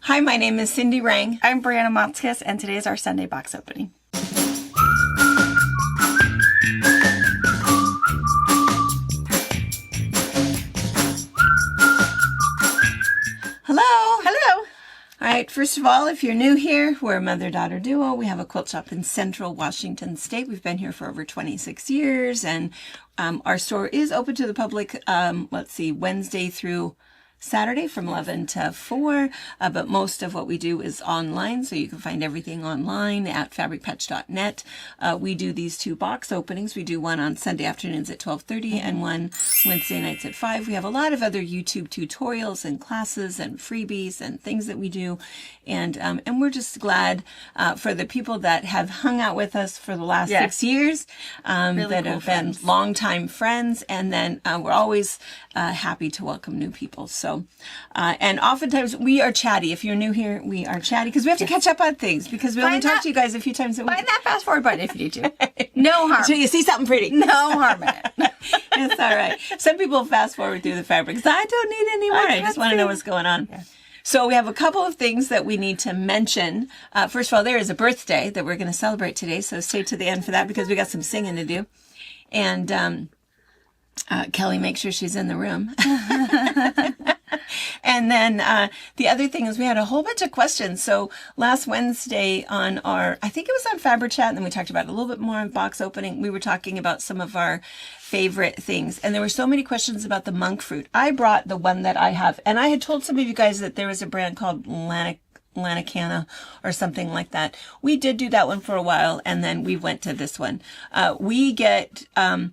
Hi, my name is Cindy Rang. I'm Brianna Motzkis, and today is our Sunday box opening. Hello. Hello. All right, first of all, if you're new here, we're a mother-daughter duo. We have a quilt shop in Central Washington State. We've been here for over 26 years, and our store is open to the public, Wednesday through Saturday from 11 to 4, but most of what we do is online, so you can find everything online at fabricpatch.net. We do these two box openings. We do one on Sunday afternoons at 12:30 and one Wednesday nights at 5. We have a lot of other YouTube tutorials and classes and freebies and things that we do, and we're just glad for the people that have hung out with us for the last 6 years, Really that cool have friends. been longtime friends, and then we're always happy to welcome new people. So, and oftentimes we are chatty. If you're new here, we are chatty because we have to catch up on things because we only Find talk that- to you guys a few times a week. Find that fast forward button if you need to. No harm. So you see something pretty. No harm in it. It's all right. Some people fast forward through the fabrics. I don't need any more. I can't just want to see. know what's going on. So we have a couple of things that we need to mention. First of all, there is a birthday that we're going to celebrate today. So stay to the end for that because we got some singing to do. And Kelly, make sure she's in the room. And then the other thing is we had a whole bunch of questions. So last Wednesday on I think it was on Fabric Chat, and then we talked about it a little bit more on box opening. We were talking about some of our favorite things. And there were so many questions about the monk fruit. I brought the one that I have. And I had told some of you guys that there was a brand called Lanacana or something like that. We did do that one for a while, and then we went to this one. We get the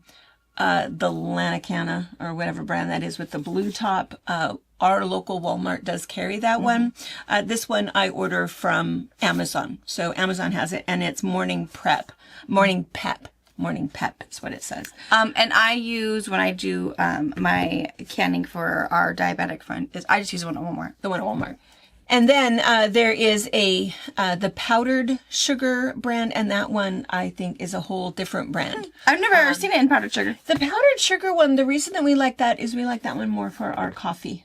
Lanacana or whatever brand that is with the blue top. Our local Walmart does carry that one. This one I order from Amazon. So Amazon has it, and it's Morning Pep is what it says. And I use, when I do my canning for our diabetic friend, I just use one at Walmart. The one at Walmart. And then there is the powdered sugar brand, and that one I think is a whole different brand. I've never seen it in powdered sugar. The powdered sugar one, the reason that we like that is we like that one more for our coffee.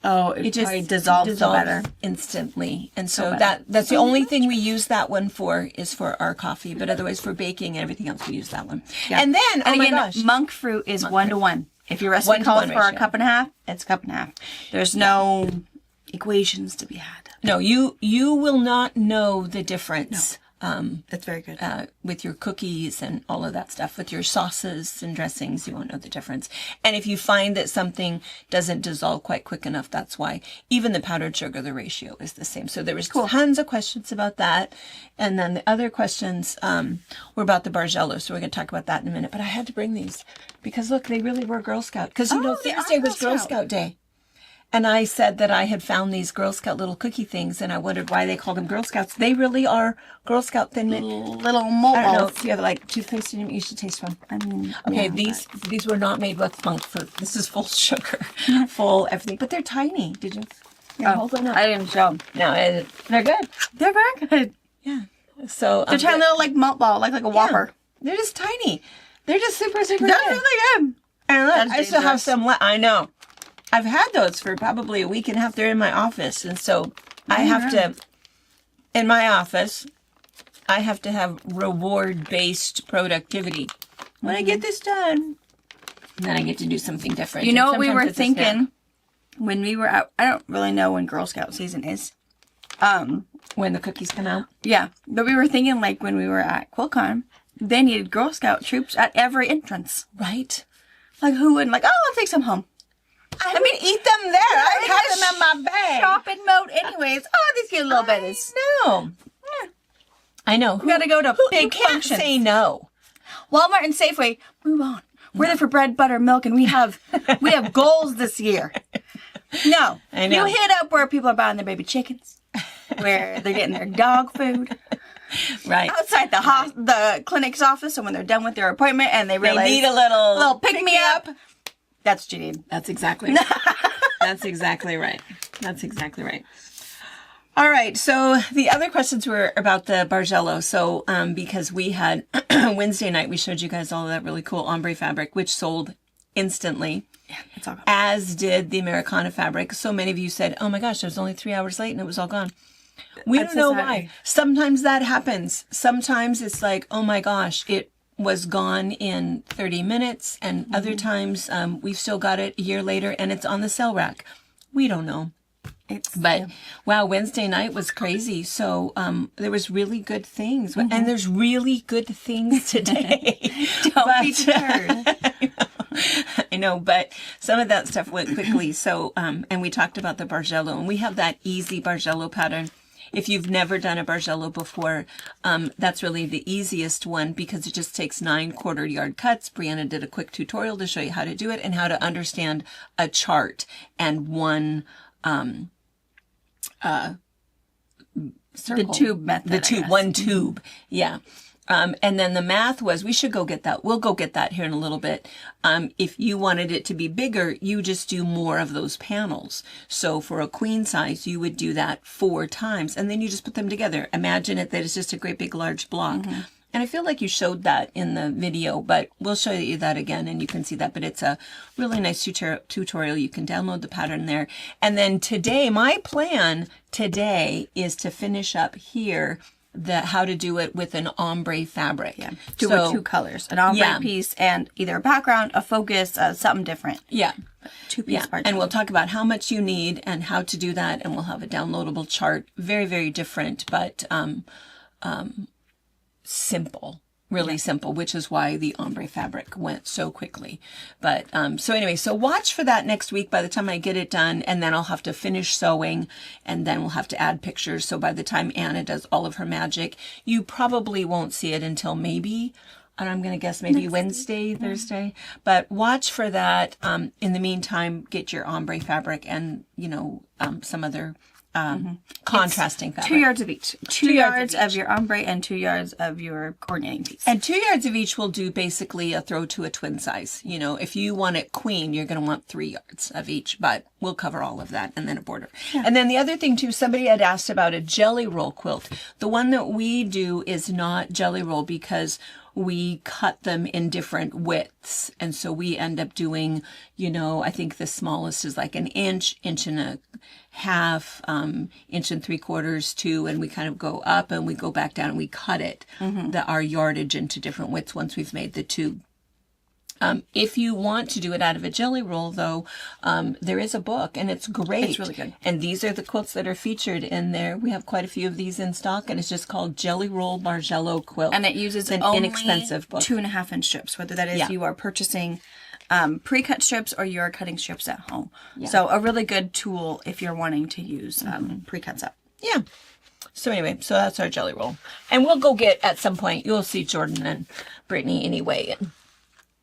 Oh, It just probably dissolves so better. instantly. And so better. that's the only thing we use that one for is for our coffee. But otherwise for baking and everything else we use that one. Yeah. And then, And oh my again, gosh. monk fruit is 1-to-1. If your recipe 1-to-1 calls for a ratio. cup and a half, it's a cup and a half. There's no equations to be had. No, you will not know the difference. That's very good. With your cookies and all of that stuff, with your sauces and dressings, you won't know the difference. And if you find that something doesn't dissolve quite quick enough, that's why even the powdered sugar, the ratio is the same. So there was tons of questions about that. And then the other questions were about the Bargello. So we're going to talk about that in a minute. But I had to bring these because look, they really were Girl Scout. Because, they Thursday are was Girl Girl Scout. Scout Day. And I said that I had found these Girl Scout little cookie things, and I wondered why they called them Girl Scouts. They really are Girl Scout Thin Mint. Little mole I don't know balls. if you have like toothpaste in them. You should taste one. I mean, Okay, yeah, these were not made with monk fruit. This is full sugar, full everything. But they're tiny. Did you? Yeah, hold on up. I didn't show them. No, they're good. They're very good. Yeah. So They're tiny little like malt ball, like a Whopper. they're just tiny. They're just super, super That's good. really good. And look, That's I still have dangerous. some left. I know. I've had those for probably a week and a half. They're in my office. And so I have to, in my office, I have to have reward-based productivity. When I get this done, then I get to do something different. You And know what we sometimes were it's a snack. thinking when we were out? I don't really know when Girl Scout season is. When the cookies come out. Yeah, but we were thinking like when we were at QuiltCon, they needed Girl Scout troops at every entrance. Right? Like who wouldn't like? Oh, I'll take some home. I mean, eat them there. I have them in my bag. Shopping mode, anyways. Oh, these get a little bit. No. I know. We gotta go to You big can't functions. say no. Walmart and Safeway. Move on. We're there for bread, butter, milk, and we have goals this year. No, I know. You hit up where people are buying their baby chickens, where they're getting their dog food. Right. Outside the clinic's office, and when they're done with their appointment and they They realize need a little pick me up. That's what you need. That's exactly right. That's exactly right. That's exactly right. All right. So the other questions were about the Bargello. So because we had Wednesday night, we showed you guys all of that really cool ombre fabric, which sold instantly. It's all gone. as did the Americana fabric. So many of you said, oh my gosh, I was only 3 hours late and it was all gone. We don't know why. Sometimes that happens. Sometimes it's like, oh my gosh, it was gone in 30 minutes. And other times we've still got it a year later and it's on the sale rack. We don't know. But wow, Wednesday night was crazy. So there was really good things. And there's really good things today. Don't be deterred. I know, but some of that stuff went quickly. So, and we talked about the Bargello, and we have that easy Bargello pattern. If you've never done a Bargello before, that's really the easiest one because it just takes 9 quarter-yard cuts. Brianna did a quick tutorial to show you how to do it and how to understand a chart and one circle. The tube method. One tube. Yeah. And then the math was, we should go get that. We'll go get that here in a little bit. If you wanted it to be bigger, you just do more of those panels. So for a queen size, you would do that 4 times and then you just put them together. Imagine it that it's just a great big large block. And I feel like you showed that in the video, but we'll show you that again and you can see that. But it's a really nice tutorial. You can download the pattern there. And then today, my plan today is to finish up here how to do it with an ombre fabric. Yeah. Do it with 2 colors. An ombre piece and either a background, a focus, something different. Yeah. 2-piece part. And we'll talk about how much you need and how to do that. And we'll have a downloadable chart. Very, very different, but simple. Really simple, which is why the ombre fabric went so quickly. But so anyway, so watch for that next week by the time I get it done, and then I'll have to finish sewing, and then we'll have to add pictures. So by the time Anna does all of her magic, you probably won't see it until maybe, and I'm going to guess maybe Wednesday, Thursday. But watch for that. In the meantime, get your ombre fabric and, some other contrasting fabric. 2 yards of each. 2 yards of your ombre and 2 yards of your coordinating piece. And 2 yards of each will do basically a throw to a twin size. If you want it queen, you're going to want 3 yards of each, but we'll cover all of that and then a border. Yeah. And then the other thing too, somebody had asked about a jelly roll quilt. The one that we do is not jelly roll because we cut them in different widths. And so we end up doing, I think the smallest is like an inch, inch and a half, inch and 3/4, 2, and we kind of go up and we go back down and we cut it, our yardage into different widths once we've made the tube. If you want to do it out of a jelly roll, though, there is a book, and it's great. It's really good. And these are the quilts that are featured in there. We have quite a few of these in stock, and it's just called Jelly Roll Bargello Quilt. And it uses an only inexpensive book. 2.5-inch strips, whether that is you are purchasing pre-cut strips or you're cutting strips at home. Yeah. So a really good tool if you're wanting to use pre-cuts up. Yeah. So anyway, so that's our jelly roll. And we'll go get, at some point, you'll see Jordan and Brittany anyway,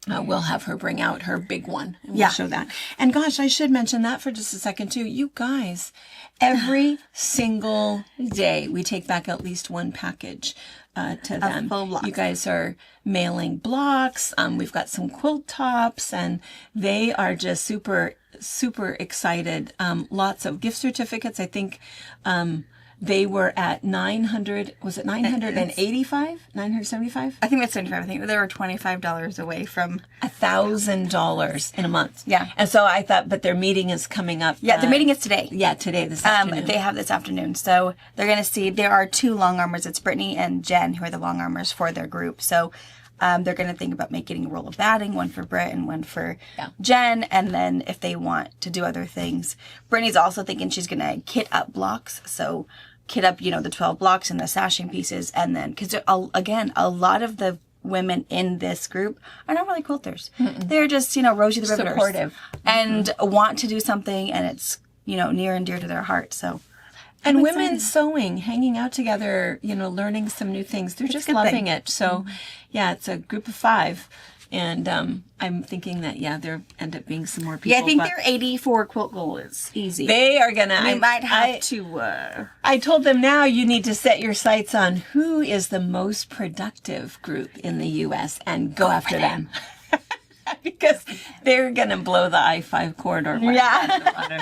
and we'll have her bring out her big one and we'll show that. And gosh, I should mention that for just a second too. You guys, every single day we take back at least one package to them. Full blocks. You guys are mailing blocks. We've got some quilt tops and they are just super, super excited. Lots of gift certificates. I think they were at 900, was it 985? 975? I think that's 75. I think they were $25 away from $1,000 in a month. Yeah. And so I thought, but their meeting is coming up. Yeah, the meeting is today. Yeah, today, this afternoon. They have this afternoon. So they're going to see, there are 2 long armors. It's Brittany and Jen who are the long armors for their group. So they're going to think about making a roll of batting, one for Britt and one for Jen. And then if they want to do other things, Brittany's also thinking she's going to kit up blocks. So kit up, the 12 blocks and the sashing pieces. And then, because again, a lot of the women in this group are not really quilters. They're just, Rosie the Riveters. Supportive. And want to do something and it's, near and dear to their heart. So. And women sewing, hanging out together, learning some new things. They're just loving it. So, yeah, it's a group of 5. And I'm thinking that, there end up being some more people. Yeah, I think their 84 quilt goal is easy. They are going to. I might have to. I told them now you need to set your sights on who is the most productive group in the U.S. and go after them. Because they're going to blow the I-5 corridor. Out of the water.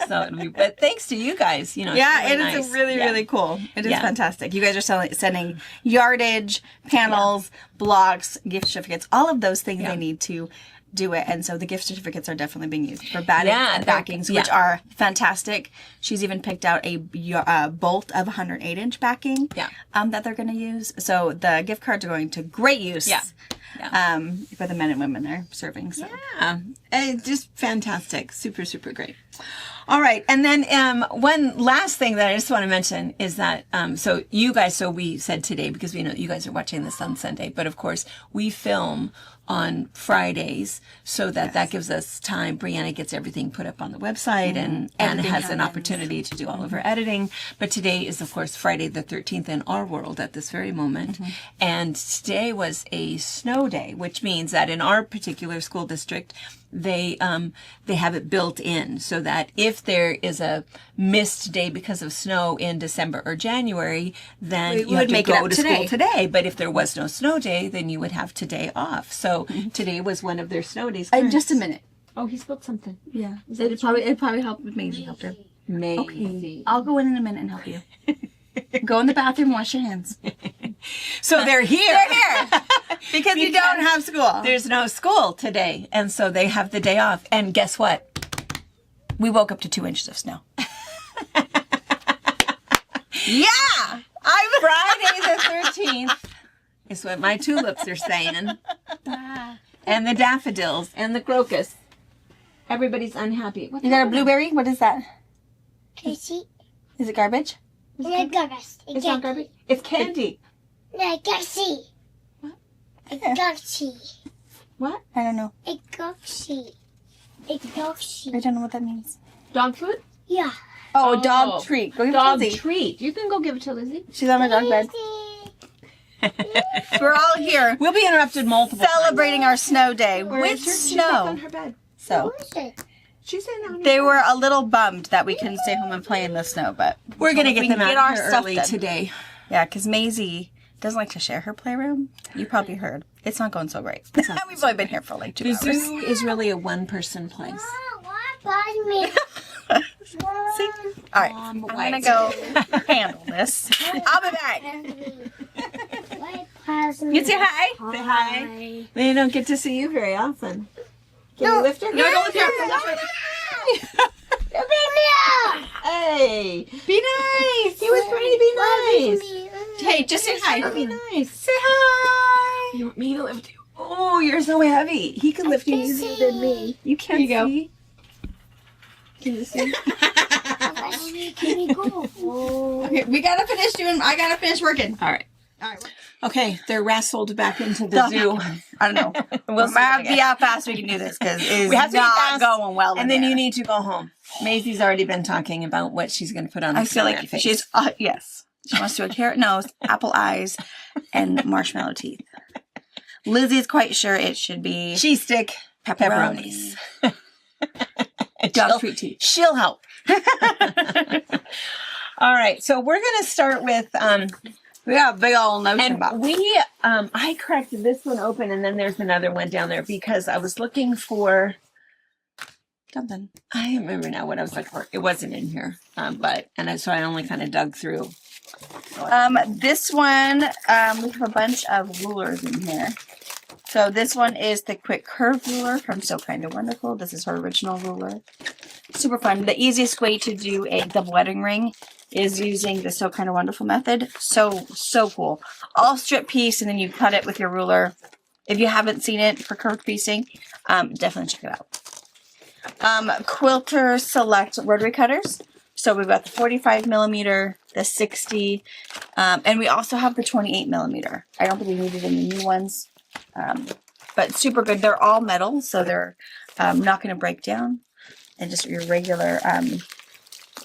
So it'll be, but thanks to you guys, it's really nice. Is really, really cool. It is fantastic. You guys are sending yardage, panels, blocks, gift certificates, all of those things they need to do it. And so the gift certificates are definitely being used for batting Yeah, and backings, which are fantastic. She's even picked out a bolt of 108-inch backing that they're going to use. So the gift cards are going to great use for the men and women they're serving. So. Yeah, just fantastic. Super, super great. All right. And then one last thing that I just want to mention is that, so we said today, because we know you guys are watching this on Sunday, but of course we film on Fridays so that gives us time. Brianna gets everything put up on the website and Anna has an opportunity to do all of her editing. But today is, of course, Friday the 13th in our world at this very moment. And today was a snow day, which means that in our particular school district, they have it built in so that if there is a missed day because of snow in December or January, then you have to go to school today. But if there was no snow day, then you would have today off. So today was one of their snow days. Just a minute. Oh, he spilled something. Yeah. It probably helped with Maisie. Helped her. Maisie. Okay. I'll go in a minute and help you. Go in the bathroom, wash your hands. So they're here. They're here. Because you don't have school. There's no school today. And so they have the day off. And guess what? We woke up to 2 inches of snow. Yeah! Friday the 13th is what my tulips are saying. And the daffodils and the crocus. Everybody's unhappy. You got a blueberry? What is that? Casey. Is it garbage? No garbage. It's not garbage. It's candy. No, Casey. What? It's Casey. What? I don't know. It's Casey. It's Casey. I don't know what that means. Dog food? Yeah. Oh, dog treat. Go give Dog Lizzie. treat. You can go give it to Lizzie. She's on her dog bed. We're all here We'll be interrupted multiple celebrating our snow day Where with is her? She's back on snow. her bed. So She's in on her they bed. were a little bummed that we couldn't stay home and play in the snow, but We're going to we get can them get out our here stuff early done. today. yeah, because Maisie doesn't like to share her playroom. You probably heard. It's not going so great. We've only been here for like 2 The hours. zoo is really a one-person place. What me? See? All right. I'm going to go handle this. I'll be back. You say hi. Say hi. They don't get to see you very often. Can you lift her? No, don't lift her. Hey, be nice. He was trying to be nice. Hey, just say hi. Be nice. Say hi. You want me to lift you? Oh, you're so heavy. He can lift you easier than me. You can't see. Can you see? Can we go? Okay, we gotta finish doing. I gotta finish working. All right. All right. Okay, they're wrestled back into the zoo. I don't know. We'll see how fast we can do this because it's We have to be not fast, going well. And then you need to go home. Maisie's already been talking about what she's going to put on. I feel like face. she's yes. She wants to do a carrot nose, apple eyes, and marshmallow teeth. Lizzie's quite sure it should be cheese stick pepperonis. Dog treat teeth. She'll help. All right, so we're going to start with. We got a big old notion And about. I cracked this one open, and then there's another one down there because I was looking for Something. I don't remember now what I was looking for. It wasn't in here, so I only kind of dug through. This one, we have a bunch of rulers in here. So this one is the Quick Curve ruler from So Kind of Wonderful. This is her original ruler. Super fun. The easiest way to do a double wedding ring is using the So Kind of Wonderful method. So cool. All strip piece, and then you cut it with your ruler. If you haven't seen it for curved piecing, definitely check it out. Quilter Select rotary cutters. So we've got the 45 millimeter, the 60, and we also have the 28 millimeter. I don't believe we needed any new ones, but super good. They're all metal, so they're not going to break down, and just your regular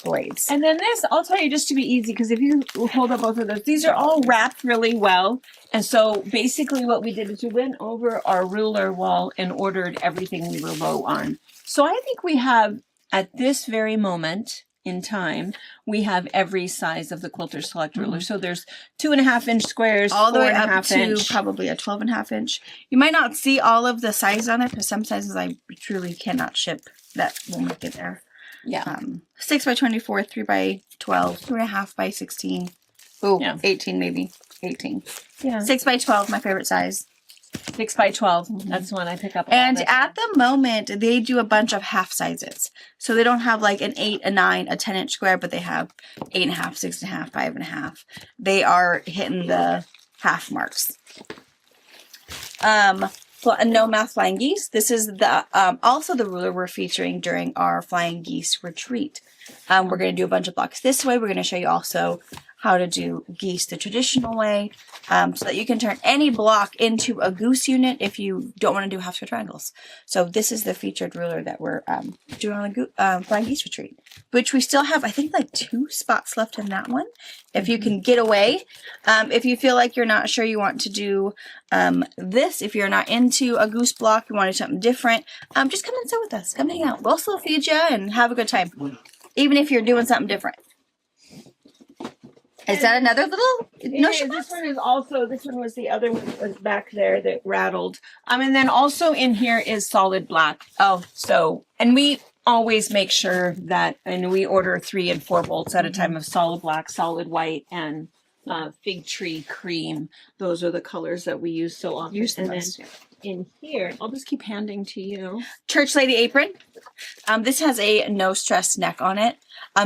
blades. And then this, I'll tell you just to be easy, because if you hold up both of those, these are all wrapped really well. And so basically what we did is we went over our ruler wall and ordered everything we were low on. So I think we have, at this very moment in time, we have every size of the Quilter Select ruler. So there's 2.5 inch squares, All the way up 4.5 to inch. probably a 12.5 inch. You might not see all of the size on it, because some sizes I truly cannot ship that will make it there. Yeah. 6 by 24, 3 by 12, 2.5 by 16. Oh, Yeah. 18 maybe. 18. Yeah. 6 by 12, my favorite size. 6 by 12. That's the one I pick up. all And the time. at the moment, they do a bunch of half sizes. So they don't have like an 8, a 9, a 10-inch square, but they have 8.5, 6.5, 5.5. They are hitting the half marks. No Math Flying Geese. This is the also the ruler we're featuring during our Flying Geese retreat. We're going to do a bunch of blocks this way. We're going to show you also how to do geese the traditional way, so that you can turn any block into a goose unit if you don't want to do half square triangles. So this is the featured ruler that we're doing on a Flying Geese retreat, which we still have, I think, like 2 spots left in that one. If you can get away, if you feel like you're not sure you want to do this, if you're not into a goose block, you want to do something different, just come and sit with us. Come hang out. We'll still feed you and have a good time, even if you're doing something different. Is that another little notion? This one is also, this one was the other one that was back there that rattled. And then also in here is solid black. Oh, So, and we always make sure that, and we order 3 and 4 bolts at a time of solid black, solid white, and fig tree cream. Those are the colors that we use so often. And then in here, I'll just keep handing to you. Church Lady apron. This has a no stress neck on it.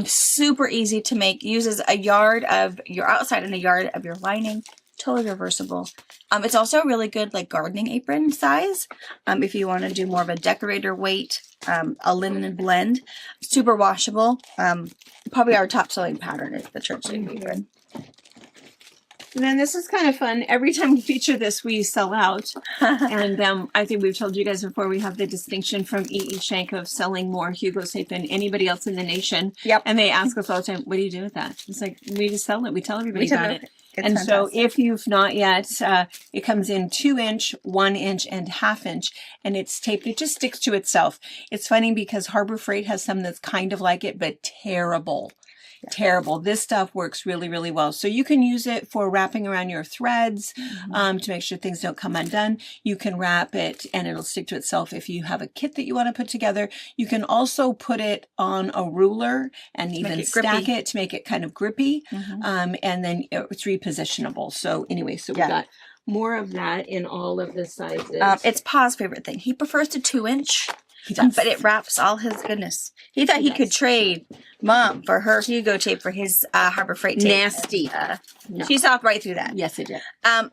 Super easy to make. Uses a yard of your outside and a yard of your lining. Totally reversible. It's also a really good like gardening apron size. If you want to do more of a decorator weight, a linen blend. Super washable. Probably our top selling pattern is the Church Lady apron. And then this is kind of fun. Every time we feature this, we sell out. And I think we've told you guys before, we have the distinction from E.E. Shank of selling more Hugo Safe than anybody else in the nation. Yep. And they ask us all the time, what do you do with that? It's like, we just sell it. We tell everybody about it. It's And so fantastic. if you've not yet, it comes in 2-inch, 1-inch, and 1/2 inch, and it's taped. It just sticks to itself. It's funny because Harbor Freight has some that's kind of like it, but terrible. Terrible. This stuff works really, really well. So you can use it for wrapping around your threads to make sure things don't come undone. You can wrap it and it'll stick to itself if you have a kit that you want to put together. You can also put it on a ruler and even it stack grippy. it to make it kind of grippy. And then it's repositionable. So anyway, so we Yeah. got more of that in all of the sizes. It's Pa's favorite thing. He prefers the 2-inch. He does. But it wraps all his goodness. He thought he could trade Mom for her Hugo tape for his Harbor Freight tape. Nasty. And, No. She saw right through that. Yes, it did.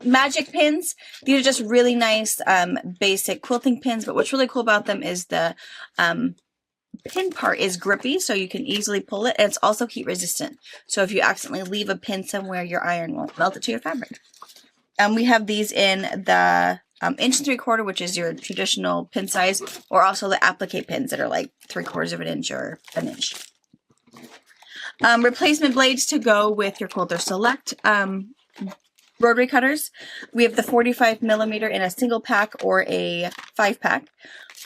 Magic pins. These are just really nice basic quilting pins. But what's really cool about them is the pin part is grippy, so you can easily pull it. And it's also heat resistant. So if you accidentally leave a pin somewhere, your iron won't melt it to your fabric. We have these in the 1 3/4, which is your traditional pin size, or also the applique pins that are like 3/4 of an inch or an inch. Replacement blades to go with your Quilter Select rotary cutters. We have the 45mm in a single pack or a 5-pack.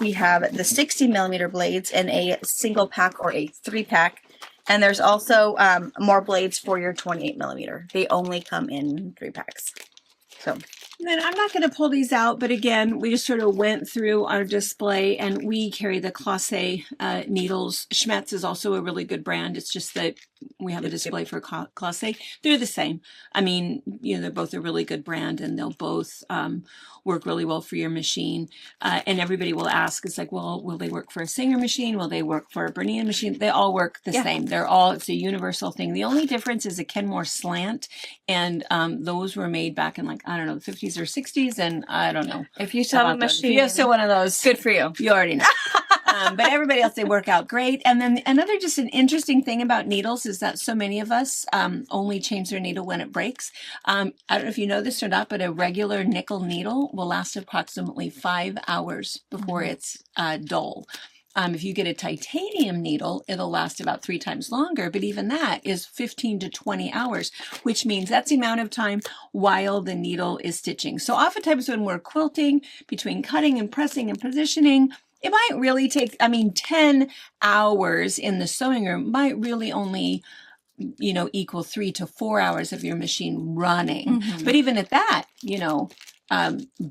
We have the 60mm blades in a single pack or a 3-pack. And there's also more blades for your 28mm. They only come in 3-packs. So And then I'm not going to pull these out, but again, we just sort of went through our display and we carry the Classe needles. Schmetz is also a really good brand. It's just that we have a display for Classe. They're the same. I mean, you know, they're both a really good brand and they'll both work really well for your machine. And everybody will ask, it's like, well, will they work for a Singer machine? Will they work for a Bernina machine? They all work the same. They're all, it's a universal thing. The only difference is a Kenmore slant. And those were made back in like, I don't know, the 50s or 60s. And I don't know. if you still have a about those. If machine, you have still one of those, good for you. you already know. But everybody else, they work out great. And then another just an interesting thing about needles is that so many of us only change their needle when it breaks. I don't know if you know this or not, but a regular nickel needle will last approximately 5 hours before it's dull. If you get a titanium needle, it'll last about 3 times longer, but even that is 15 to 20 hours, which means that's the amount of time while the needle is stitching. So oftentimes when we're quilting, between cutting and pressing and positioning, it might really take, 10 hours in the sewing room might really only, equal 3 to 4 hours of your machine running. But even at that,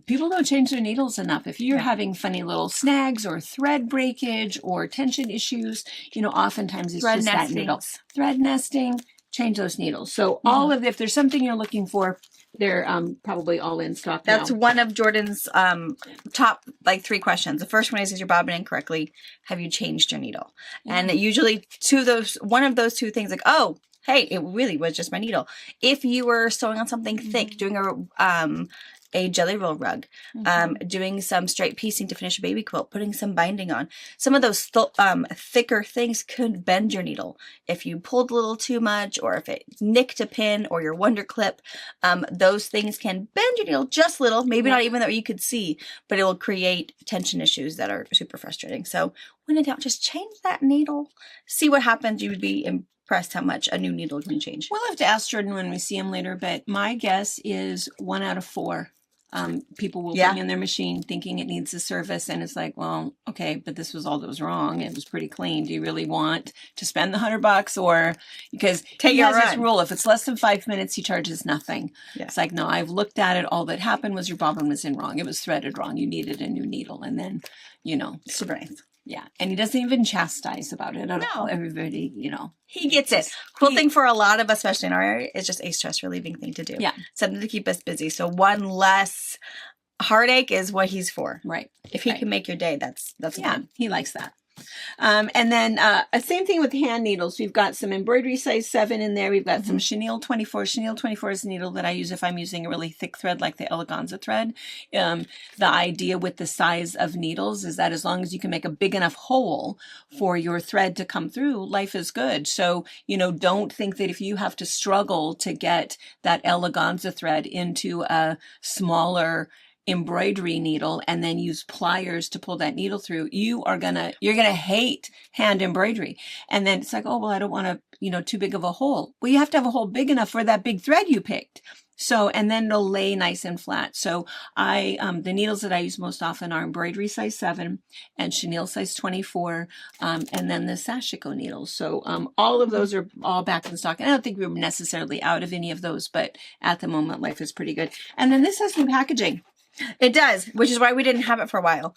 people don't change their needles enough. If you're having funny little snags or thread breakage or tension issues, oftentimes it's Thread just that needle. nestings. Thread nesting, change those needles. So all of, if there's something you're looking for, they're probably all in stock That's now. one of Jordan's top like 3 questions. The first one is you're bobbing incorrectly? Have you changed your needle? And usually one of those 2 things, like, oh, hey, it really was just my needle. If you were sewing on something thick, doing a jelly roll rug, doing some straight piecing to finish a baby quilt, putting some binding on. Some of those thicker things could bend your needle. If you pulled a little too much, or if it nicked a pin or your wonder clip, those things can bend your needle just a little, maybe not even that you could see, but it will create tension issues that are super frustrating. So when in doubt, just change that needle, see what happens. You would be impressed how much a new needle can change. We'll have to ask Jordan when we see him later, but my guess is 1 out of 4. People will bring in their machine thinking it needs a service, and it's like, well, okay, but this was all that was wrong. It was pretty clean. Do you really want to spend the $100, or because he has this rule: if it's less than 5 minutes, he charges nothing. Yeah. It's like, no, I've looked at it. All that happened was your bobbin was in wrong. It was threaded wrong. You needed a new needle, and then, super nice. Yeah, and he doesn't even chastise about it at all. Everybody, he gets it. Quilting for a lot of us, especially in our area, is just a stress relieving thing to do. Yeah, something to keep us busy. So one less heartache is what he's for. Right. If he can make your day, that's fun. He likes that. And then same thing with hand needles. We've got some embroidery size 7 in there. We've got some chenille 24. Chenille 24 is a needle that I use if I'm using a really thick thread like the eleganza thread. The idea with the size of needles is that as long as you can make a big enough hole for your thread to come through, life is good. So, don't think that if you have to struggle to get that eleganza thread into a smaller embroidery needle and then use pliers to pull that needle through, you're gonna hate hand embroidery. And then it's like, oh, well, I don't want too big of a hole. Well, you have to have a hole big enough for that big thread you picked. So, and then it'll lay nice and flat. So the needles that I use most often are embroidery size 7 and chenille size 24, and then the Sashiko needles. So all of those are all back in stock. And I don't think we're necessarily out of any of those, but at the moment, life is pretty good. And then this has new packaging. It does, which is why we didn't have it for a while.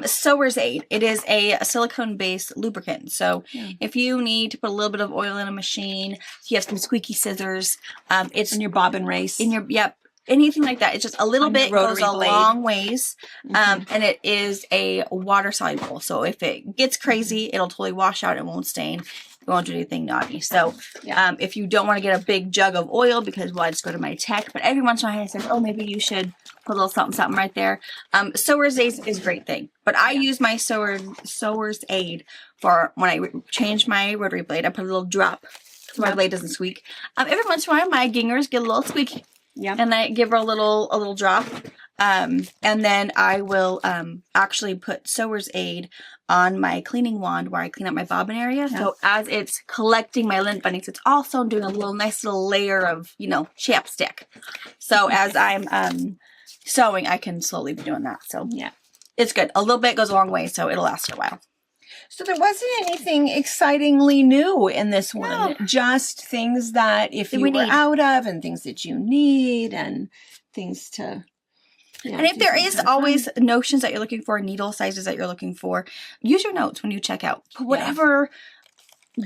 Sewer's Aid. It is a silicone-based lubricant. So if you need to put a little bit of oil in a machine, you have some squeaky scissors. It's in your bobbin race. Anything like that. It's just a little bit goes a long ways. And it is a water soluble. So if it gets crazy, it'll totally wash out. It won't stain. It won't do anything naughty. So if you don't want to get a big jug of oil, because I just go to my tech, but every once in a while I say, oh, maybe you should put a little something right there. Sewer's Aid is a great thing. But I use my Sewer's Aid for when I change my rotary blade. I put a little drop so my blade doesn't squeak. Every once in a while my gingers get a little squeaky. Yeah. And I give her a little drop. And then I will actually put Sewer's Aid on my cleaning wand where I clean up my bobbin area. Yeah. So as it's collecting my lint bindings, it's also doing a nice little layer of, chapstick. So as I'm sewing, I can slowly be doing that. So yeah, it's good. A little bit goes a long way, so it'll last a while. So there wasn't anything excitingly new in this one. No. Just things that if you were out of, and things that you need, and things to... and if there is always notions that you're looking for, needle sizes that you're looking for, use your notes when you check out. Whatever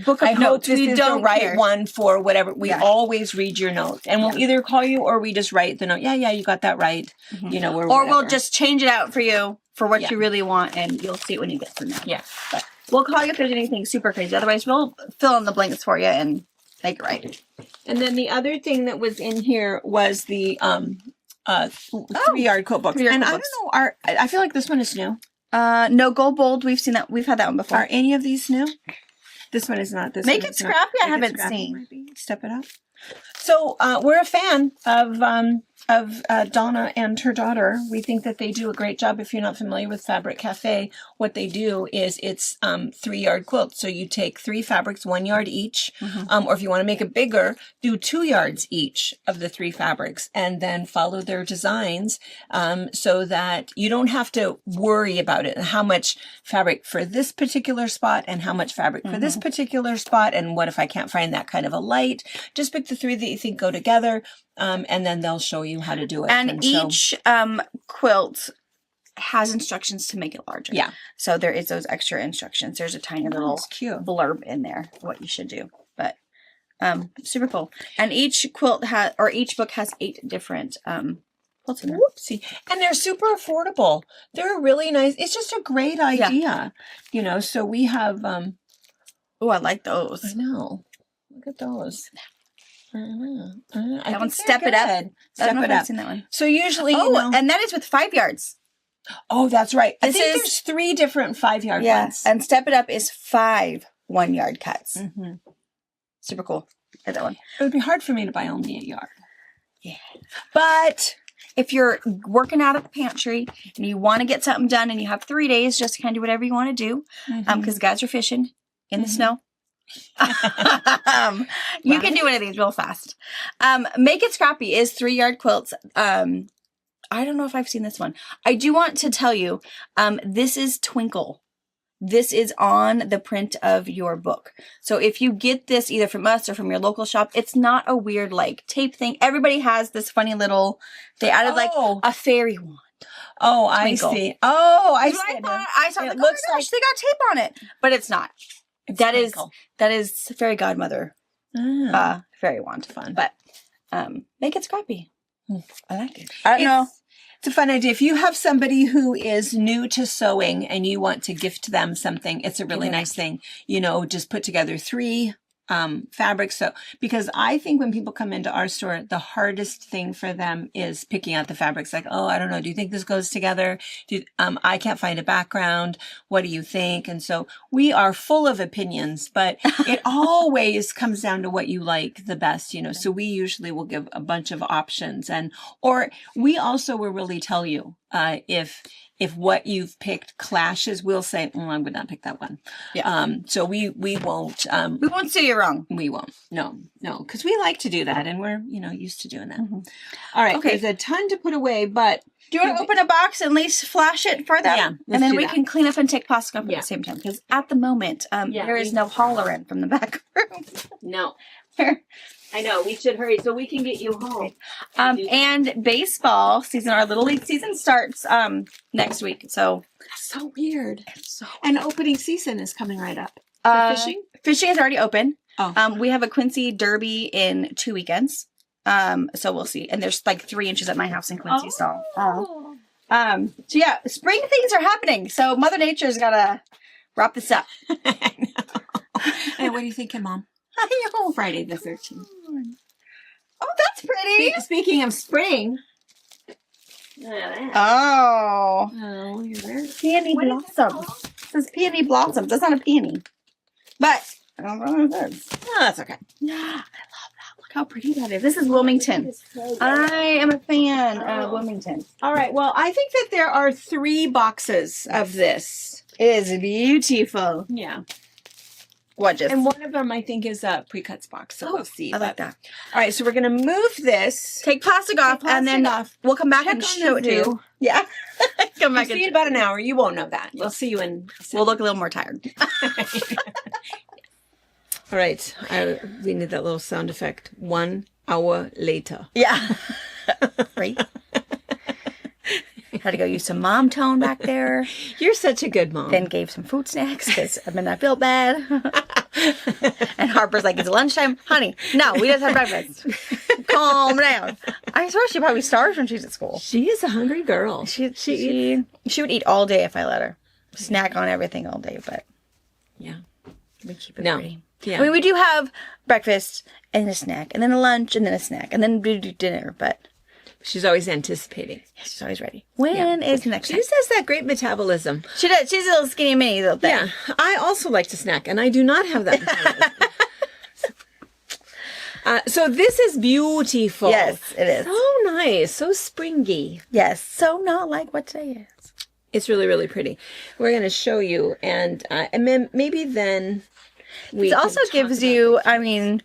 book of notes, this is the right one for whatever. We always read your notes, and we'll either call you or we just write the note. Yeah, you got that right. Or we'll just change it out for you for what you really want, and you'll see it when you get to know. Yeah, but we'll call you if there's anything super crazy. Otherwise, we'll fill in the blanks for you and make it right. And then the other thing that was in here was the 3-yard quilt books. And I don't know, I feel like this one is new. No, Gold Bold. We've seen that. We've had that one before. Are any of these new? This one is not. This Make one it scrappy. I haven't seen. Step it up. So we're a fan of Donna and her daughter. We think that they do a great job. If you're not familiar with Fabric Cafe, what they do is it's 3-yard quilts. So you take 3 fabrics, 1 yard each, or if you want to make it bigger, do 2 yards each of the 3 fabrics, and then follow their designs so that you don't have to worry about it. How much fabric for this particular spot, and how much fabric for this particular spot, and what if I can't find that kind of a light? Just pick the 3 that you think go together. And then they'll show you how to do it. And each quilt has instructions to make it larger. Yeah. So there is those extra instructions. There's a tiny little blurb in there what you should do. But Super cool. And each quilt each book has 8 different quilts in them. Whoopsie. And they're super affordable. They're really nice. It's just a great idea. You know, so we have Oh, I like those. I know. Look at those. I That think one, they're Step It Up. good. I don't Step know It if I've Up. seen that one. So usually, Oh, you know, and that is with 5 yards. oh, that's right. I This think is- there's 3 different 5-yard Yeah, ones. and Step It Up is 5 1-yard cuts. Mhm. Super cool. Like that one. It would be hard for me to buy only a yard. Yeah. But If you're working out at the pantry and you want to get something done and you have 3 days just to kind of do whatever you want to do, because guys are fishing in the snow. You can do one of these real fast. Make It Scrappy is 3-yard quilts. I don't know if I've seen this one. I do want to tell you, this is Twinkle. This is on the print of your book. So if you get this either from us or from your local shop, it's not a weird like tape thing. Everybody has this funny little, they added like a fairy wand. oh, I Twinkle. see. Oh, I That's what see. I thought. I saw It like, looks oh my gosh, they got tape on it. But it's not. It's That Twinkle. is fairy godmother fairy wand. Fun. But make it scrappy. I like it. I don't know. It's a fun idea. If you have somebody who is new to sewing and you want to gift them something, it's a really nice thing. You know, just put together 3 fabrics. So, because I think when people come into our store, the hardest thing for them is picking out the fabrics. Like, oh, I don't know. Do you think this goes together? I can't find a background. What do you think? And so we are full of opinions, but it always comes down to what you like the best, you know. So we usually will give a bunch of options, or we also will really tell you if what you've picked clashes, we'll say, I would not pick that one. Yeah. So we won't. We won't say you're wrong. We won't. No, because we like to do that, and we're used to doing that. All right. Okay. There's a ton to put away, but Do you want to open a box and at least flash it for them? Yeah, and let's then do we that. can clean up and take plastic off at Yeah. the same time. Because at the moment, there is no hollering from the back room. no. I know. We should hurry so we can get you home. And baseball season, our Little League season starts next week. So, So weird. And opening season is coming right up. Fishing? Fishing is already open. Oh. We have a Quincy Derby in 2 weekends. So we'll see. And there's like 3 inches at my house in Quincy. So yeah, spring things are happening. So Mother Nature's gotta wrap this up. I know. And what are you thinking, Mom? I know. Friday the 13th. Oh, that's pretty. Speaking of spring. Oh, Oh, look at that. peony blossoms. It says peony blossoms. That's not a peony. But I don't know what it is. Oh, that's okay. Yeah, I love that. Look how pretty that is. This is Wilmington. I am a fan of Wilmington. All right. Well, I think that there are 3 boxes of this. It is beautiful. Yeah. Gorgeous. And one of them, I think, is a pre-cuts box. So we'll see. I like But- that. All right. So we're going to move this. Take plastic off, and then off. we'll come back Check and on show the it to you. view. Yeah. Come We'll back see and you in about an hour. You won't know that. We'll see you in. we'll look a little more tired. All right. We need that little sound effect. 1 hour later. Yeah. Right. Had to go use some mom tone back there. You're such a good mom. Then gave some food snacks because I mean I feel bad. And Harper's like, it's lunchtime, honey. No, we just had breakfast. Calm down. I swear she probably starves when she's at school. She is a hungry girl. She would eat all day if I let her. Snack on everything all day, but Yeah. we keep it No. pretty. Yeah. I mean, we do have breakfast and a snack, and then a lunch, and then a snack, and then we do dinner. But She's always anticipating. she's always ready. When is the next She time? just has that great metabolism. She does. She's a little skinny mini little thing. Yeah. I also like to snack, and I do not have that metabolism. So this is beautiful. Yes, it is. So nice. So springy. Yes. So not like what today is. It's really, really pretty. We're going to show you, and then maybe then we It can also talk gives about you, the- I mean,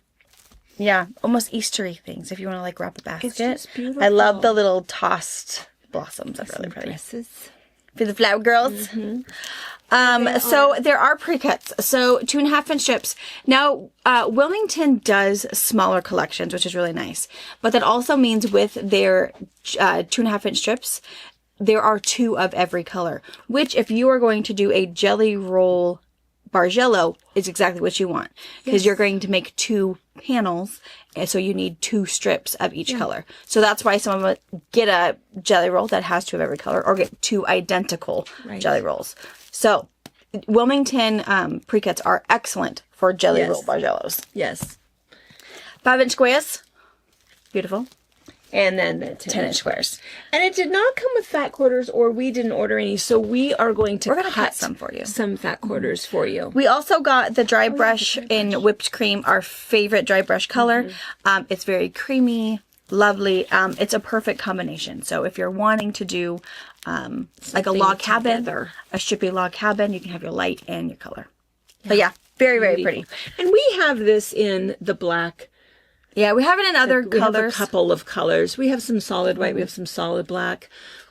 yeah, almost Eastery things if you want to like wrap a basket. just beautiful. I love the little tossed blossoms. That's really pretty. dresses. For the flower girls. So there are pre-cuts. So 2.5-inch strips. Now, Wilmington does smaller collections, which is really nice. But that also means with their 2.5-inch strips, there are 2 of every color. Which, if you are going to do a jelly roll Bargello is exactly what you want because you're going to make 2 panels, and so you need 2 strips of each color. So that's why someone would get a jelly roll that has 2 of every color, or get 2 identical jelly rolls. So Wilmington pre-cuts are excellent for jelly roll Bargellos. Yes. 5-inch squares, beautiful. And then the 10-inch squares. And it did not come with fat quarters, or we didn't order any, so we are going to cut some for you. Some fat quarters for you. We also got the dry brush in whipped cream, our favorite dry brush color. It's very creamy, lovely. It's a perfect combination. So if you're wanting to do like a log cabin, a strippy log cabin, you can have your light and your color. But yeah, very, very pretty. And we have this in the black. Yeah, we have it in other We colors. have a couple of colors. We have some solid white. We have some solid black.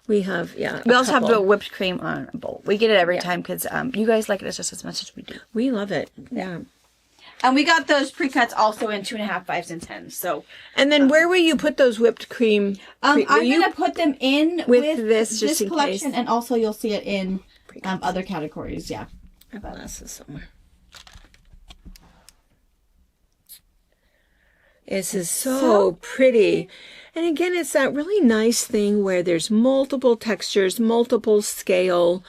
We have, We also have the whipped cream on a bowl. We get it every time because you guys like it just as much as we do. We love it. Yeah. And we got those pre-cuts also in 2.5, 5s, and 10s. So, And then where will you put those whipped cream? I'm going to put them in with this just in collection, case? and also you'll see it in other categories. Yeah. I have glasses somewhere. This is so pretty. And again, it's that really nice thing where there's multiple textures, multiple scale,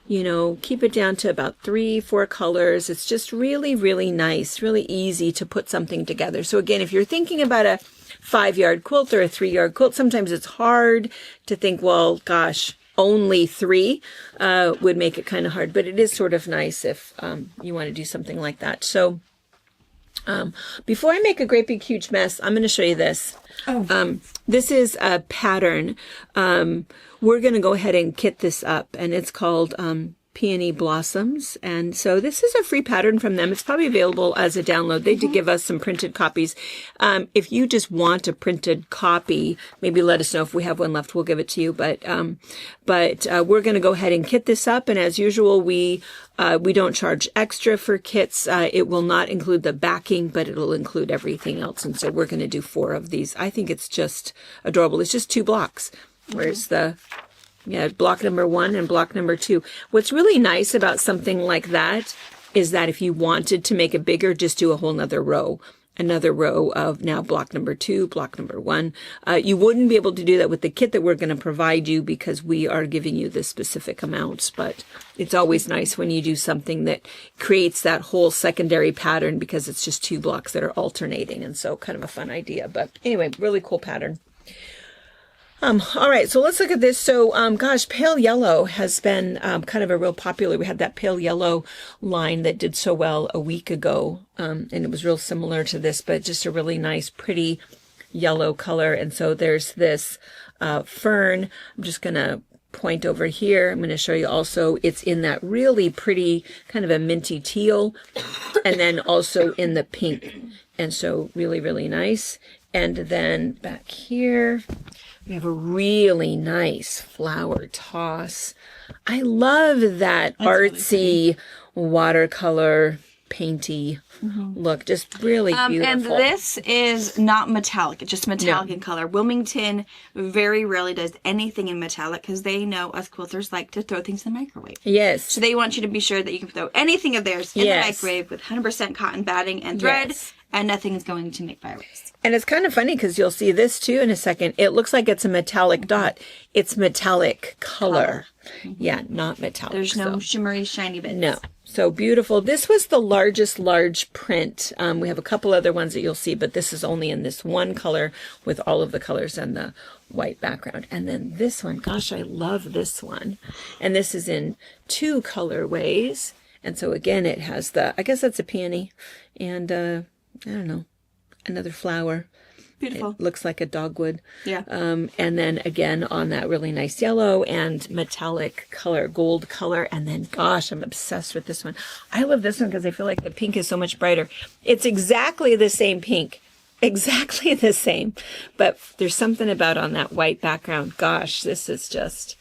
you know, keep it down to about 3-4 colors. It's just really, really nice, really easy to put something together. So again, if you're thinking about a 5-yard quilt or a 3-yard quilt, sometimes it's hard to think, well, gosh, only 3 would make it kind of hard, but it is sort of nice if you want to do something like that. So before I make a great big huge mess, I'm going to show you this. This is a pattern. We're going to go ahead and kit this up, and it's called Peony Blossoms. And so this is a free pattern from them. It's probably available as a download. They did give us some printed copies. If you just want a printed copy, maybe let us know. If we have one left, we'll give it to you. But we're going to go ahead and kit this up. And as usual, we don't charge extra for kits. It will not include the backing, but it'll include everything else. And so we're going to do 4 of these. I think it's just adorable. It's just 2 blocks. Where's the... Yeah, block number 1 and block number 2. What's really nice about something like that is that if you wanted to make it bigger, just do a whole nother row of now block number 2, block number 1. You wouldn't be able to do that with the kit that we're going to provide you because we are giving you the specific amounts, but it's always nice when you do something that creates that whole secondary pattern because it's just 2 blocks that are alternating, and so kind of a fun idea. But anyway, really cool pattern. All right, so let's look at this. So, gosh, pale yellow has been kind of a real popular. We had that pale yellow line that did so well a week ago, and it was real similar to this, but just a really nice, pretty yellow color. And so there's this fern. I'm just going to point over here. I'm going to show you also it's in that really pretty kind of a minty teal, and then also in the pink. And so really, really nice. And then back here, we have a really nice flower toss. I love that artsy watercolor painty look. Just really beautiful. And this is not metallic. It's just metallic in color. Wilmington very rarely does anything in metallic because they know us quilters like to throw things in the microwave. Yes. So they want you to be sure that you can throw anything of theirs in the microwave with 100% cotton batting and thread, and nothing is going to make fireworks. And it's kind of funny because you'll see this too in a second. It looks like it's a metallic dot. It's metallic color. Yeah, not metallic. There's no shimmery, shiny bits. No. So beautiful. This was the largest large print. We have a couple other ones that you'll see, but this is only in this one color with all of the colors and the white background. And then this one, gosh, I love this one. And this is in 2 colorways. And so again, it has the, I guess that's a peony and I don't know, another flower. Beautiful. It looks like a dogwood. Yeah. And then again on that really nice yellow and metallic color, gold color. And then, gosh, I'm obsessed with this one. I love this one because I feel like the pink is so much brighter. It's exactly the same pink. Exactly the same. But there's something about on that white background. Gosh, this is just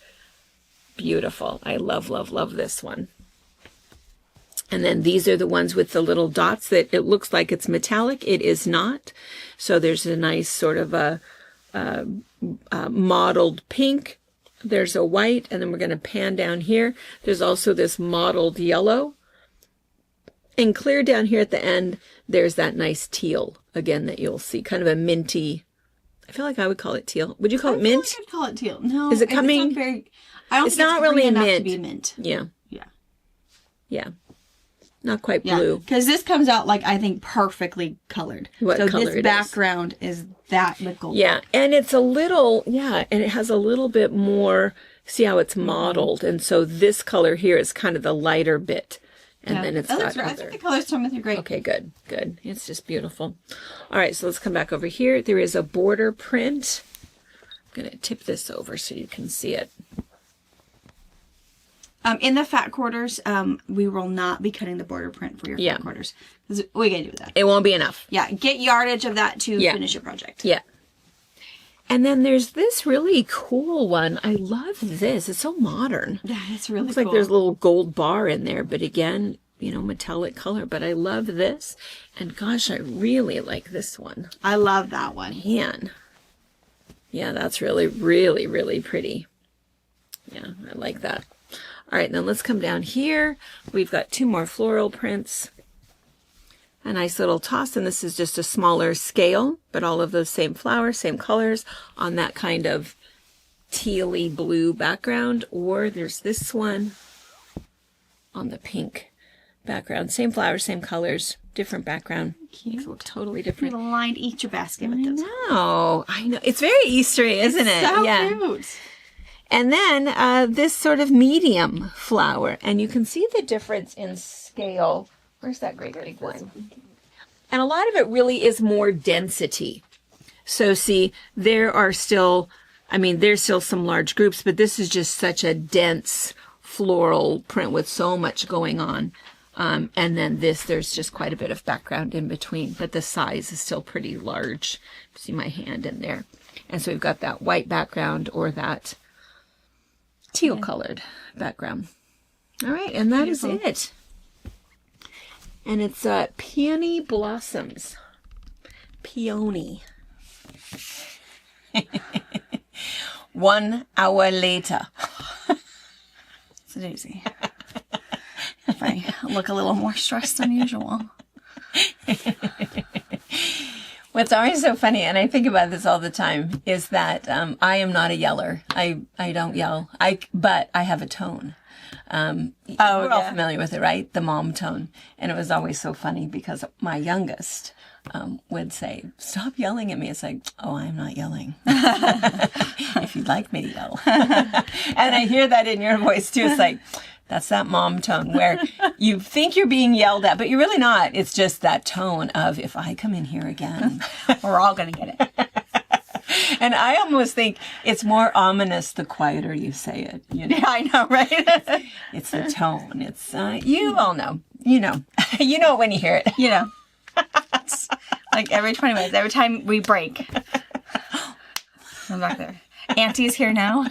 beautiful. I love, love, love this one. And then these are the ones with the little dots that it looks like it's metallic. It is not. So there's a nice sort of a mottled pink. There's a white, and then we're going to pan down here. There's also this mottled yellow. And clear down here at the end, there's that nice teal again that you'll see, kind of a minty. I feel like I would call it teal. Would you call it mint? I feel like I'd call it teal. No, Is it coming? It's not very. I don't It's think not green really enough mint. to be mint. Yeah, Yeah. yeah. Not quite Yeah, blue. because this comes out like I think perfectly colored. What so color this it is. background is that with gold. Yeah, and it's a little, and it has a little bit more, see how it's modeled. And so this color here is kind of the lighter bit. And then it's that got looks great. I other. think the colors tone with you great. Okay, good, good. It's just beautiful. All right, so let's come back over here. There is a border print. I'm going to tip this over so you can see it. In the fat quarters, we will not be cutting the border print for your Yeah. fat quarters. 'Cause we can do that. It won't be enough. Yeah, get yardage of that to Yeah. finish your project. Yeah. And then there's this really cool one. I love this. It's so modern. Yeah, it's really Looks cool. like there's a little gold bar in there, but again, metallic color. But I love this. And gosh, I really like this one. I love that one. Man. Yeah, that's really, really, really pretty. Yeah, I like that. All right, then let's come down here. We've got 2 more floral prints. A nice little toss, and this is just a smaller scale, but all of those same flowers, same colors on that kind of tealy blue background. Or there's this one on the pink background. Same flowers, same colors, different background. Cute. Makes it look totally You different. lined each your basket with this. I know. It's very Eastery, isn't it? So Yeah. cute. And then this sort of medium flower. And you can see the difference in scale. Where's that great big one? And a lot of it really is more density. So see, there's still some large groups, but this is just such a dense floral print with so much going on. And then there's just quite a bit of background in between, but the size is still pretty large. See my hand in there. And so we've got that white background or that teal colored background. All right, and that is it. And it's Peony Blossoms. Peony. 1 hour later. It's a doozy. If I look a little more stressed than usual. What's always so funny, and I think about this all the time, is that I am not a yeller. I don't yell. But I have a tone. We're all familiar with it, right? The mom tone. And it was always so funny because my youngest would say, "Stop yelling at me." It's like, "Oh, I'm not yelling." If you'd like me to yell. And I hear that in your voice too. It's like, that's that mom tone where you think you're being yelled at, but you're really not. It's just that tone of, if I come in here again, We're all going to get it. And I almost think it's more ominous the quieter you say it. Yeah, I know, right? It's the tone. It's you all know. You know it when you hear it. You know. It's like every 20 minutes, every time we break. I'm back there. Auntie's here now.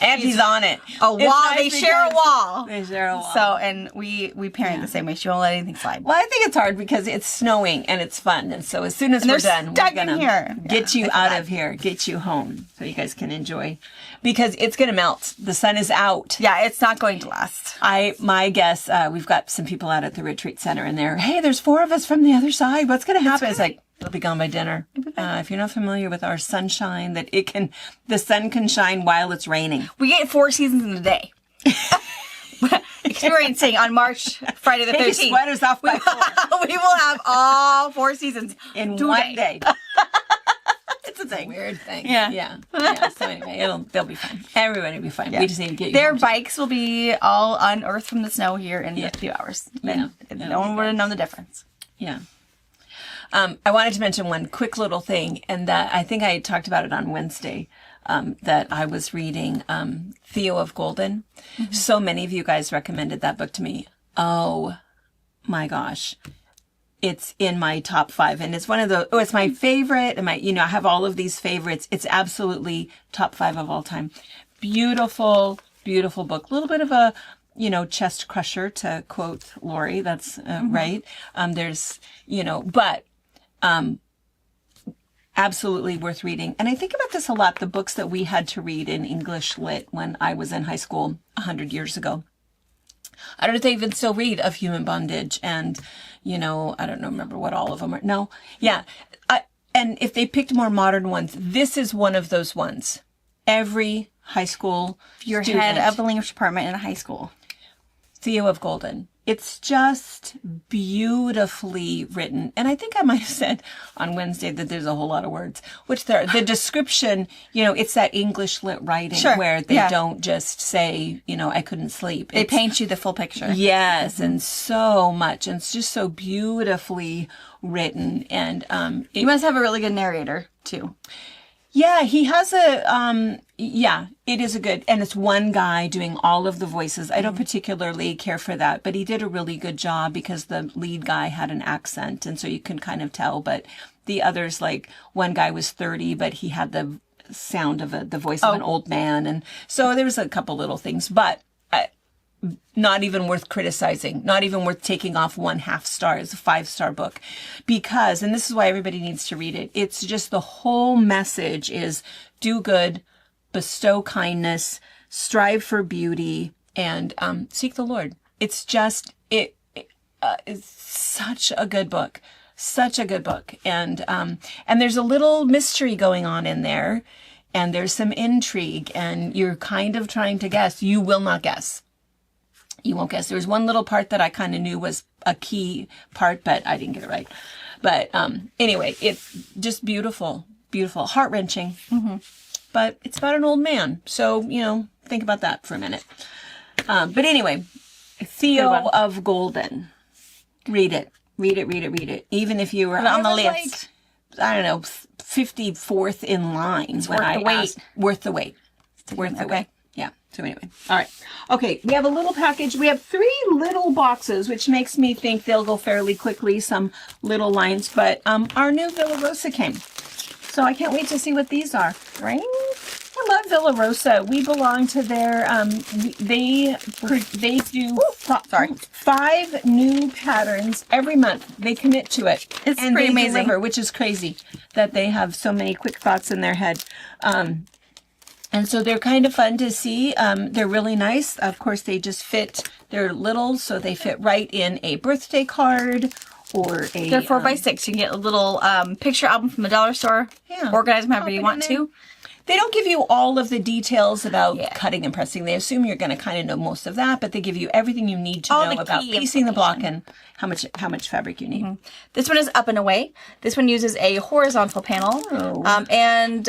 Auntie's on it. A wall. nice They share a because wall. They share a wall. So, and we parent the same way. She won't let anything slide. Well, I think it's hard because it's snowing and it's fun. And so as soon as And we're they're done, stuck we're in going to here. get Yeah, you it's out bad. of here, get you home so you guys can enjoy. Because it's going to melt. The sun is out. Yeah, it's not going to last. My guess, we've got some people out at the retreat center and they're, "Hey, there's 4 of us from the other side. What's going to happen?" It's like, it'll be gone by dinner. If you're not familiar with our sunshine, the sun can shine while it's raining. We get 4 seasons in a day. Experiencing on Friday the 13th. Take your sweaters off by 4 We will have all 4 seasons in today. one day. It's a thing. Weird thing. Yeah. Yeah. So anyway, they'll be fine. Everybody will be fine. Yeah. We just need to get you Their home. bikes will be all unearthed from the snow here in a few hours. Yeah. And That'll no be one would have known the difference. Yeah. I wanted to mention one quick little thing, and that I think I talked about it on Wednesday, that I was reading Theo of Golden. Mm-hmm. So many of you guys recommended that book to me. Oh my gosh. It's in my top 5, and it's one of it's my favorite, and I have all of these favorites. It's absolutely top 5 of all time. Beautiful, beautiful book. A little bit of a, chest crusher, to quote Lori. That's right. But absolutely worth reading. And I think about this a lot, the books that we had to read in English Lit when I was in high school 100 years ago. I don't know if they even still read Of Human Bondage, and, you know, I don't remember what all of them are. No. Yeah. And if they picked more modern ones, this is one of those ones. Every high school Your student, head of the language department in a high school. Theo of Golden. It's just beautifully written. And I think I might have said on Wednesday that there's a whole lot of words, which there, the description, you know, it's that English lit writing Sure. where they Yeah. don't just say, you know, I couldn't sleep. They It's- paint you the full picture. Yes, and so much. And it's just so beautifully written. And You must have a really good narrator, too. yeah, he has yeah, it is a good, and it's one guy doing all of the voices. I don't particularly care for that, but he did a really good job because the lead guy had an accent, and so you can kind of tell. But the others, like one guy was 30, but he had the sound of the voice of an old man. And so there was a couple little things, but not even worth criticizing, not even worth taking off 1/2 star. It's a 5-star book because, and this is why everybody needs to read it. It's just the whole message is do good, bestow kindness, strive for beauty, and seek the Lord. It's just, it's such a good book, such a good book. And there's a little mystery going on in there, and there's some intrigue, and you're kind of trying to guess. You will not guess. You won't guess. There was one little part that I kind of knew was a key part, but I didn't get it right. But anyway, it's just beautiful, beautiful, heart-wrenching. Mm-hmm. But it's about an old man. So, you know, think about that for a minute. But anyway, Theo of Golden. Read it. Read it, read it, read it. Even if you were on the I was list. like, I don't know, 54th in line. It's worth the wait. Worth the wait. Worth the Okay. wait. Yeah. So anyway, all right. Okay, we have a little package. We have 3 little boxes, which makes me think they'll go fairly quickly, some little lines. But our new Villa Rosa came. So I can't wait to see what these are. Right? I love Villa Rosa. We belong to their, they do sorry. 5 new patterns every month. They commit to it. It's and pretty they amazing. deliver, which is crazy that they have so many quick thoughts in their head. And so they're kind of fun to see. They're really nice. Of course, they just fit. They're little, so they fit right in a birthday card or a... They're 4x6. You can get a little picture album from the dollar store. Yeah. Organize them however Pop you it want in there. to. They don't give you all of the details about Yeah. cutting and pressing. They assume you're going to kind of know most of that, but they give you everything you need to All know the about key piecing the block and how much fabric you need. This one is up and away. This one uses a horizontal panel and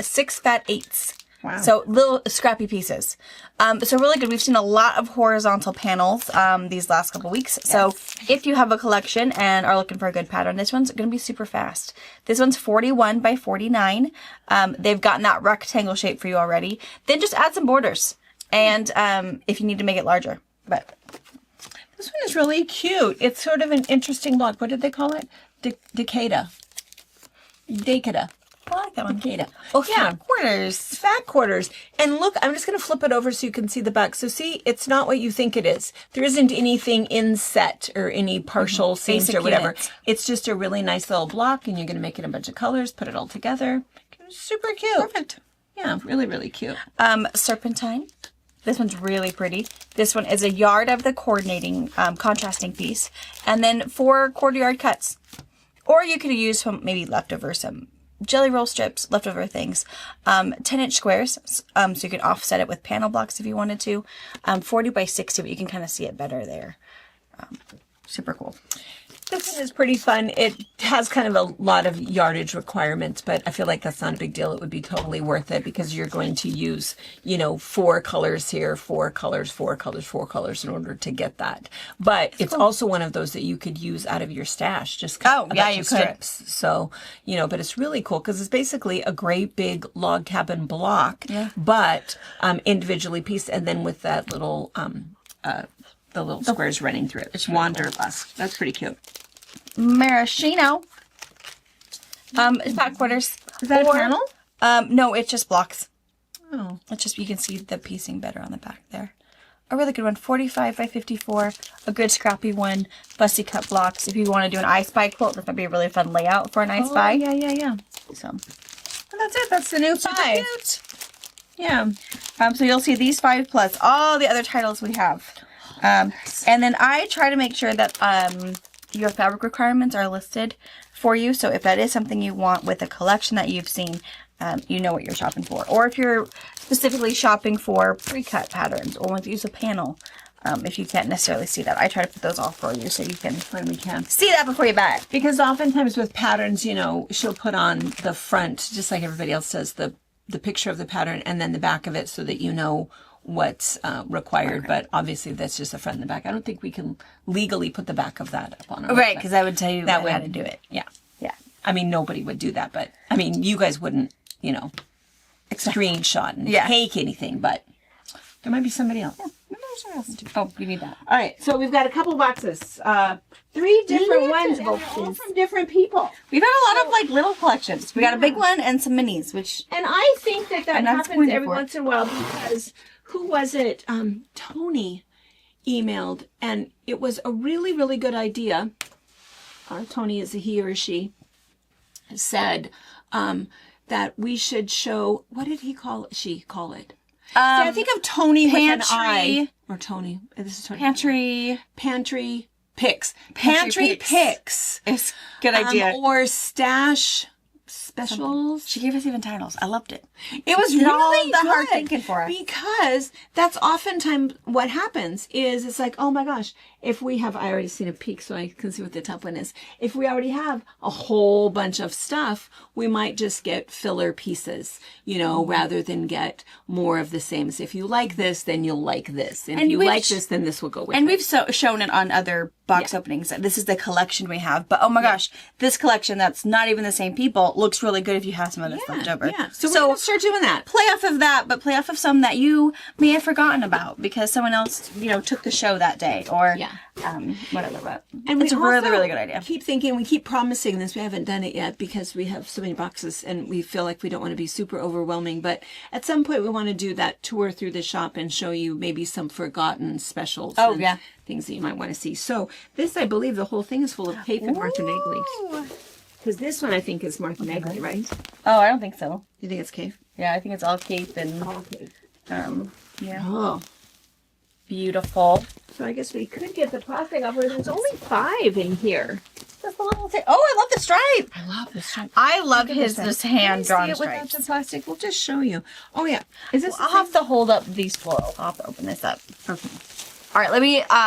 6 fat 8s. Wow. So little scrappy pieces. So really good. We've seen a lot of horizontal panels these last couple weeks. So if you have a collection and are looking for a good pattern, this one's going to be super fast. This one's 41 by 49. They've gotten that rectangle shape for you already. Then just add some borders. And if you need to make it larger. But This one is really cute. It's sort of an interesting block. What did they call it? Decada. Decada. I like that one. Decada. Oh, yeah. yeah. Quarters. Fat quarters. And look, I'm just going to flip it over so you can see the back. So see, it's not what you think it is. There isn't anything inset or any partial seams Basic or whatever. units. It's just a really nice little block, and you're going to make it in a bunch of colors, put it all together. Super cute. Perfect. Yeah, really, really cute. Serpentine. This one's really pretty. This one is a yard of the coordinating, contrasting piece. And then 4 quarter-yard cuts. Or you could use some, maybe leftover, some jelly roll strips, leftover things. 10-inch squares, so you can offset it with panel blocks if you wanted to. 40 by 60, but you can kind of see it better there. Super cool. This one is pretty fun. It has kind of a lot of yardage requirements, but I feel like that's not a big deal. It would be totally worth it because you're going to use, 4 colors here, 4 colors, 4 colors, 4 colors in order to get that. But it's also one of those that you could use out of your stash. Just cut a bunch you of could. strips. So, but it's really cool because it's basically a great big log cabin block, but individually pieced, and then with that little the little squares running through it. It's Wanderlust. That's pretty cute. Maraschino. It's back quarters. Is that a panel? No, it's just blocks. Oh. It's just, you can see the piecing better on the back there. A really good one, 45 by 54. A good scrappy one. Fussy cut blocks. If you want to do an I Spy quilt, this might be a really fun layout for an I Spy. Yeah. So, And that's it. That's the new 5. cute. Yeah. So you'll see these 5 plus all the other titles we have. And then I try to make sure that your fabric requirements are listed for you. So if that is something you want with a collection that you've seen, you know what you're shopping for. Or if you're specifically shopping for pre-cut patterns or want to use a panel, if you can't necessarily see that, I try to put those all for you so you can When we can. see that before you buy it. Because oftentimes with patterns, you know, she'll put on the front, just like everybody else does, the picture of the pattern and then the back of it so that you know what's required. Okay. But obviously that's just the front and the back. I don't think we can legally put the back of that up on our Right, website. because I would tell you That how way to do it. Yeah. Yeah. I mean, nobody would do that, but I mean, you guys wouldn't, you know, screenshot and take anything, but there might be somebody else. Yeah, maybe there's somebody else too. Oh, you need that. All right, so we've got a couple boxes, 3 different ones, and they're all from different people. We've got a lot of like little collections. We got a big one and some minis, which And I think that I'm not happens disappointed every for it. once in a while because who was it? Tony emailed, and it was a really, really good idea. Tony is a he or a she. Said that we should show. What did he call it? She call it. See, I think of Tony with an I. Or Tony. This is Tony. Pantry pics. Pantry pics. It's a good idea. Or stash specials. She gave us even titles. I loved it. It was Did all really the good hard thinking for us. because that's oftentimes what happens is it's like, oh my gosh, if we have, I already seen a peek so I can see what the top one is. If we already have a whole bunch of stuff, we might just get filler pieces, you know, rather than get more of the same. So if you like this, then you'll like this. And if you like this, then this will go with it. And we've shown it on other box openings. This is the collection we have. But oh my gosh, this collection that's not even the same people looks really good if you have some of this left over. Yeah. So we're going to start doing that. Play off of that, but play off of some that you may have forgotten about because someone else, you know, took the show that day or whatever. But And it's a we really, also really good idea. Keep thinking, we keep promising this. We haven't done it yet because we have so many boxes and we feel like we don't want to be super overwhelming. But at some point we want to do that tour through the shop and show you maybe some forgotten specials. Oh, and yeah. Things that you might want to see. So this, I believe the whole thing is full of Cape and Martha Negley. Because this one I think is Martha Negley, right? Oh, I don't think so. You think it's Cape? Yeah, I think it's all cape and Okay. yeah. Oh. Beautiful. So I guess we could get the plastic off where there's only 5 in here. Just a little thing. Oh, I love the stripe. I love this stripe. I love his just hand drawn Without the stripes. plastic, we'll just show you. Oh yeah, is this? I'll have to hold up these florals. I'll have to open this up. Okay. All right,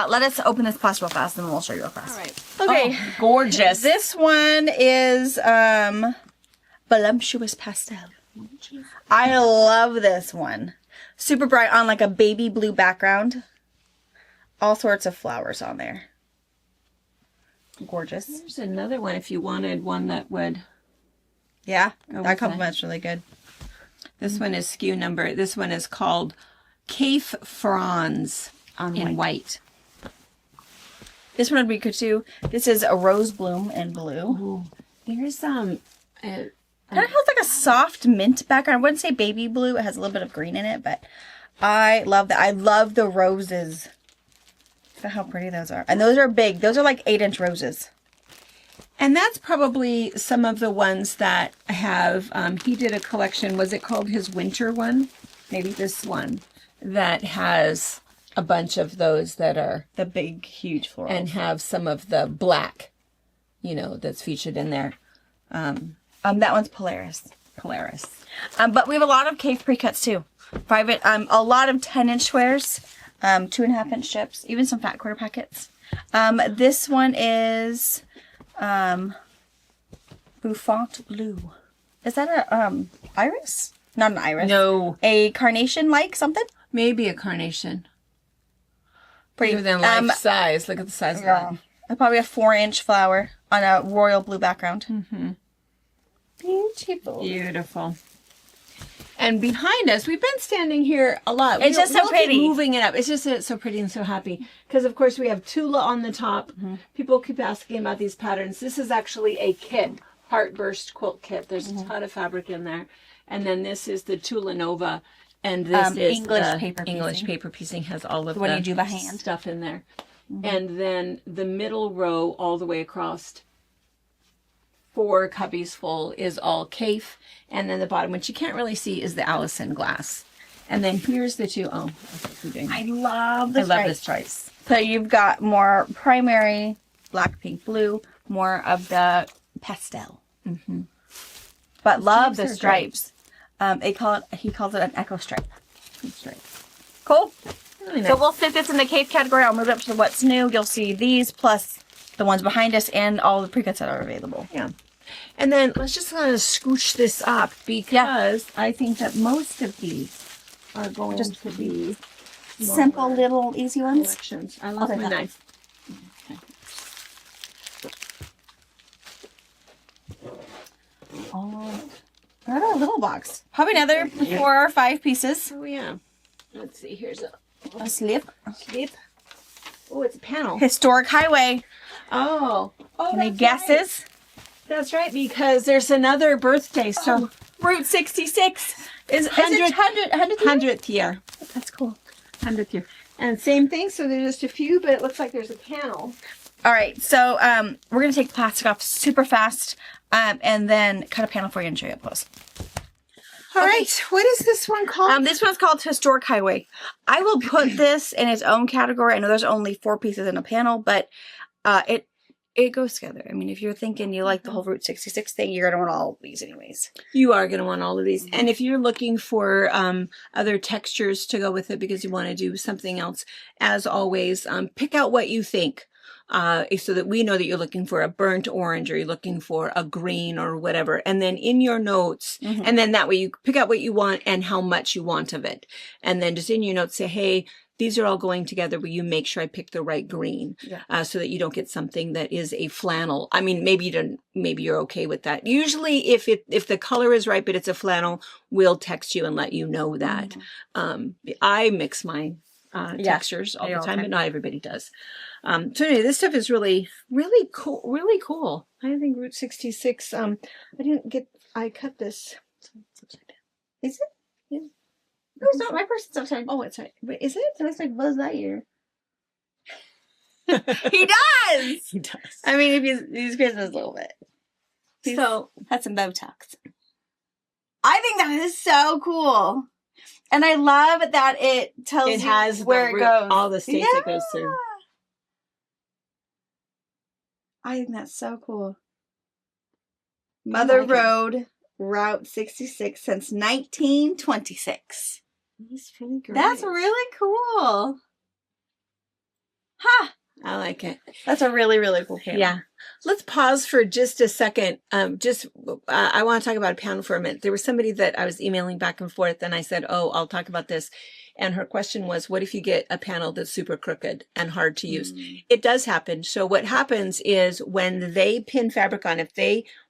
let us open this plastic real fast, and then we'll show you real fast. All right. Okay, Oh, gorgeous. this one is voluptuous pastel. I love this one. Super bright on like a baby blue background. All sorts of flowers on there. Gorgeous. There's another one if you wanted one that would. Yeah, with that compliment's really good. This one is SKU number. This one is called Cafe Franz in white. This one would be good too. This is a rose bloom in blue. Ooh. There's Kind of has like a soft mint background. I wouldn't say baby blue. It has a little bit of green in it, but I love that. I love the roses. Look at how pretty those are. And those are big. Those are like 8-inch roses. and that's probably some of the ones that have. He did a collection. Was it called his winter one? Maybe this one that has a bunch of those that are The big, huge floral. and have some of the black, you know, that's featured in there. That one's Polaris. Polaris. But we have a lot of cave pre-cuts too. Private, a lot of 10-inch squares, 2.5-inch strips, even some fat quarter packets. This one is Bouffant Blue. Is that a iris? Not an iris. No, A carnation-like something? maybe a carnation. Pretty. Bigger than life size. Look at the size of Yeah. that. Probably a 4-inch flower on a royal blue background. Mm-hmm. Beautiful. Beautiful. And behind us, we've been standing here a lot. It's just so We'll keep pretty. moving it up. It's just that it's so pretty and so happy. Because, of course, we have Tula on the top. Mm-hmm. People keep asking about these patterns. This is actually a kit, Heartburst quilt kit. There's a ton of fabric in there. And then this is the Tula Nova. And this is English the paper English piecing. paper piecing has all of one the you do by hand. stuff in there. And then the middle row all the way across 4 cubbies full is all Cafe. And then the bottom, which you can't really see, is the Allison glass. And then here's the two. Oh, that's what we're doing. I love the I love the stripes. So you've got more primary, black, pink, blue, more of the pastel. Mm-hmm. But love the stripes. He calls it an echo stripe. Cool. Really nice. So we'll fit this in the cave category. I'll move it up to what's new. You'll see these plus the ones behind us and all the pre-cuts that are available. Yeah. And then let's just kind of scooch this up because I think that most of these are going to be Simple little easy ones. collections. I love Okay, my that knife. Oh, another little box. Probably another 4 or 5 pieces. Oh yeah. Let's see. Here's A slip. slip. Oh, it's a panel. Historic highway. Oh. Any that's right. guesses? That's right, because there's another birthday. So Route 66 is 100th 100th? 100th year. That's cool. 100th year. And same thing. So there's just a few, but it looks like there's a panel. All right, so we're gonna take the plastic off super fast, and then cut a panel for you and show you up close. All right. What is this one called? This one's called Historic Highway. I will put this in its own category. I know there's only 4 pieces in a panel, but it goes together. I mean, if you're thinking you like the whole Route 66 thing, you're gonna want all of these anyways. You are going to want all of these. And if you're looking for other textures to go with it because you want to do something else, as always, pick out what you think. So that we know that you're looking for a burnt orange or you're looking for a green or whatever. And then in your notes, and then that way you pick out what you want and how much you want of it. And then just in your notes say, hey, these are all going together. Will you make sure I pick the right green? Yeah. So that you don't get something that is a flannel. I mean, maybe you're okay with that. Usually if the color is right, but it's a flannel, we'll text you and let you know that. I mix my textures all the time, but not everybody does. So anyway, this stuff is really, really cool. Really cool. I think Route 66. I cut this. Is it? Yeah. No, it's not my person's upside. Oh, it's right. Wait, is it? It looks like Buzz Lightyear. He does. He does. I mean, if he's Christmas a little bit. So Had some Botox. I think that is so cool. And I love that it tells it you has where the it route, goes. all the states it goes through. I think that's so cool. Mother Road, Route 66 since 1926. That's pretty great. That's really cool. Ha! I like it. That's a really, really cool panel. Yeah. Let's pause for just a second. I want to talk about a panel for a minute. There was somebody that I was emailing back and forth, and I said, oh, I'll talk about this. And her question was, what if you get a panel that's super crooked and hard to use? It does happen. So what happens is when they pin fabric on,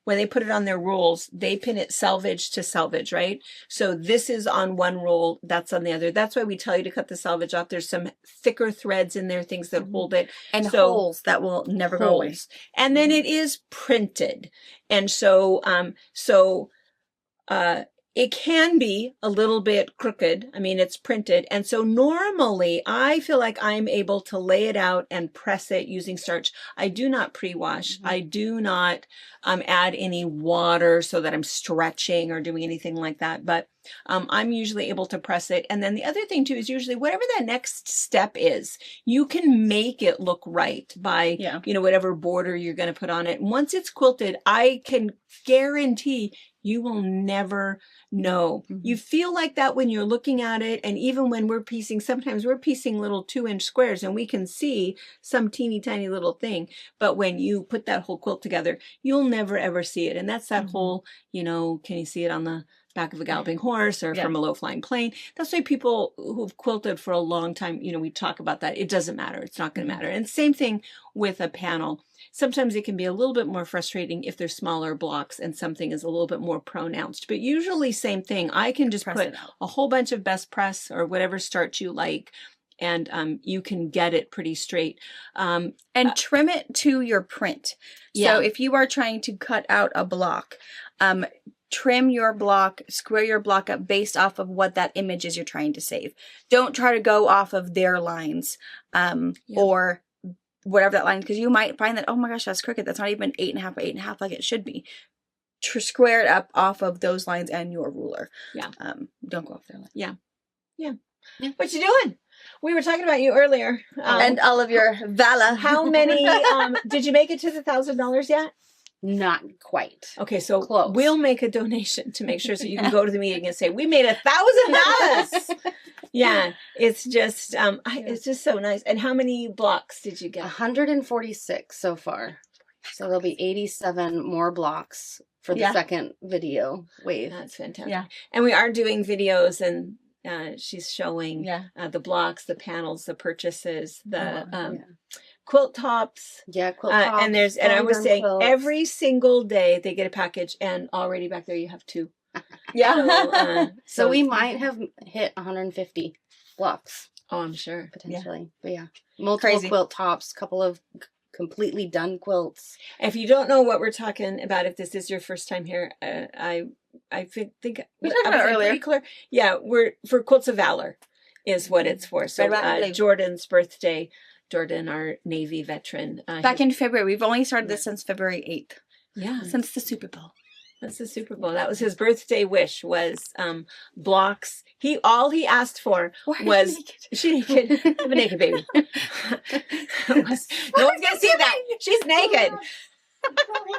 when they put it on their rules, they pin it selvage to selvage, right? So this is on one rule, that's on the other. That's why we tell you to cut the selvage off. There's some thicker threads in there, things that hold it. And holes that will never go away. And then it is printed. And so, it can be a little bit crooked. I mean, it's printed. And so normally I feel like I'm able to lay it out and press it using starch. I do not pre-wash. I do not add any water so that I'm stretching or doing anything like that. But I'm usually able to press it. And then the other thing too is usually whatever that next step is, you can make it look right by, whatever border you're going to put on it. And once it's quilted, I can guarantee you will never know. You feel like that when you're looking at it. And even when we're piecing, sometimes we're piecing little 2-inch squares and we can see some teeny tiny little thing. But when you put that whole quilt together, you'll never ever see it. And that's that whole, can you see it on the back of a galloping horse or from a low-flying plane? That's why people who've quilted for a long time, we talk about that. It doesn't matter. It's not going to matter. And same thing with a panel. Sometimes it can be a little bit more frustrating if there's smaller blocks and something is a little bit more pronounced. But usually same thing. I can just put a whole bunch of best press or whatever starch you like, and you can get it pretty straight. And trim it to your print. So if you are trying to cut out a block, trim your block, square your block up based off of what that image is you're trying to save. Don't try to go off of their lines or whatever that line, because you might find that, oh my gosh, that's crooked. That's not even 8.5 by 8.5 like it should be. Square it up off of those lines and your ruler. Don't go off their line. What you doing? We were talking about you earlier. And all of your Vala. How many, did you make it to the $1,000 yet? Not quite. Okay, so Close. we'll make a donation to make sure so you can go to the meeting and say, we made $1,000. Yeah, it's just so nice. And how many blocks did you get? 146 so far. So there'll be 87 more blocks for the second video wave. That's fantastic. Yeah. And we are doing videos, and she's showing Yeah. the blocks, the panels, the purchases, the Yeah. quilt tops. Quilt tops, And I was long-term saying quilts. every single day they get a package, and already back there you have 2. Yeah. So we might have hit 150 blocks Oh, I'm sure. potentially. But yeah, multiple Crazy. quilt tops, couple of completely done quilts. If you don't know what we're talking about, if this is your first time here, I think We talked about it earlier. Clear. Yeah, we're for Quilts of Valor is what it's for. So Right, right. Jordan's birthday. Jordan, our Navy veteran. Back in February. We've only started this since February 8th. yeah, Since the Super Bowl. that's the Super Bowl. That was his birthday wish. Was blocks. All he asked for was she naked. Have a naked baby. No one's gonna see that. She's naked.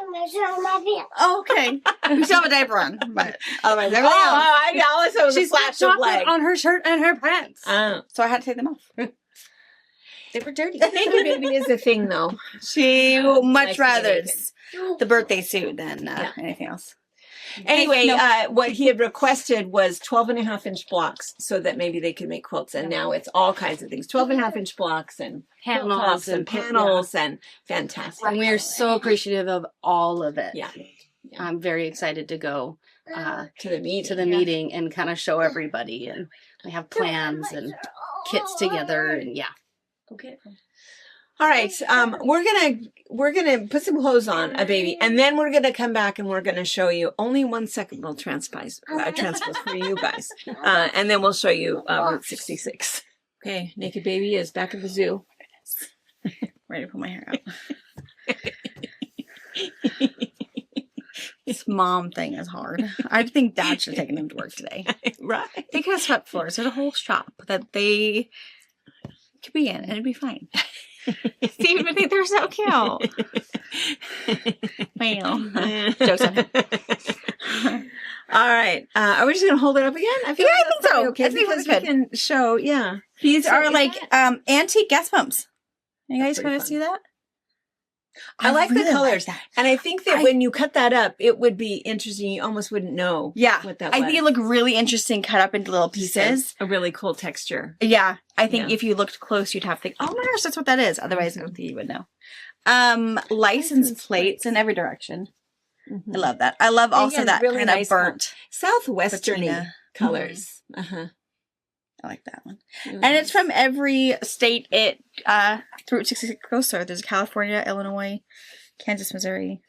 Oh, okay. We still have a diaper on, but otherwise Oh, everything else. I also was a She's got flash of chocolate leg. on her shirt and her pants. Oh. So I had to take them off. They were dirty. Naked baby is a thing, though. She likes much to be rather naked. the birthday suit than Yeah. anything else. Anyway, No. what he had requested was 12.5-inch blocks so that maybe they could make quilts. And now it's all kinds of things. 12.5-inch blocks and quilt Panels tops and panels and fantastic. And we're so appreciative of all of it. Yeah. I'm very excited to go To the meeting. to the meeting and kind of show everybody. And we have plans and kits together. And yeah. Okay. All right. We're gonna put some clothes on a baby, and then we're gonna come back and we're gonna show you. Only 1 second will transpose for you guys, and then we'll show you Route 66. Okay. Naked baby is back at the zoo. Ready to pull my hair out. This mom thing is hard. I think Dad should have taken him to work today. Right. They could have swept floors. There's a whole shop that they could be in, and it'd be fine. Steven would think they're so cute. Well, jokes on him. All right. Are we just gonna hold it up again? I feel Yeah, I that's think so. probably okay I think because we we could. can show. Yeah. These So are is like antique gas pumps. You guys That's pretty kind of fun. see that? I like the really colors. that. And I think that when you cut that up, it would be interesting. You almost wouldn't know. Yeah, what that I was. think it looked really interesting cut up into little pieces. A really cool texture. Yeah, I think Yeah. if you looked close, you'd have to think, oh my gosh, that's what that is. Otherwise, I don't think you would know. License plates in every direction. I love that. I love also yeah, that really kind nice of burnt. Southwesterny patina. colors. Uh-huh. I like that one. And it's from every state it Route 66 goes through. There's California, Illinois, Kansas, Missouri.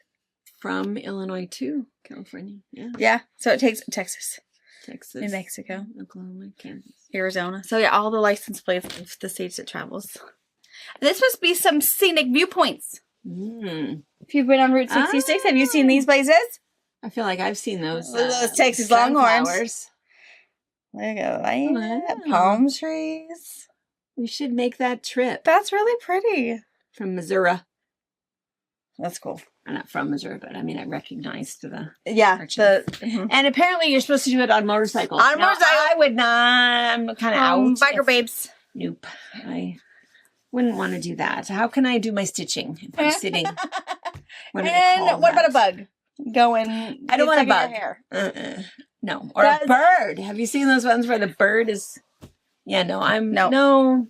from Illinois to California. Yeah. Yeah, so it takes Texas, Texas. New Mexico, Oklahoma, Kansas. Arizona. So yeah, all the license plates of the states it travels. This must be some scenic viewpoints. If you've been on Route 66, have you seen these places? I feel like I've seen those. Those Texas Longhorns. sunflowers. Look at that. Wow. Palm trees. We should make that trip That's really pretty. from Missouri. That's cool. I'm not from Missouri, but I mean, I recognized the. Yeah. Arches. And apparently, you're supposed to do it on motorcycles. On Now, motorcycle. I would not. I'm kind of out. Biker if- babes. Nope. I wouldn't want to do that. How can I do my stitching if I'm sitting? What do they And call what about that? a bug? Going. I don't want a stuck in your bug. hair. No. Or Does- a bird. Have you seen those ones where the bird is? Yeah, no, No. No.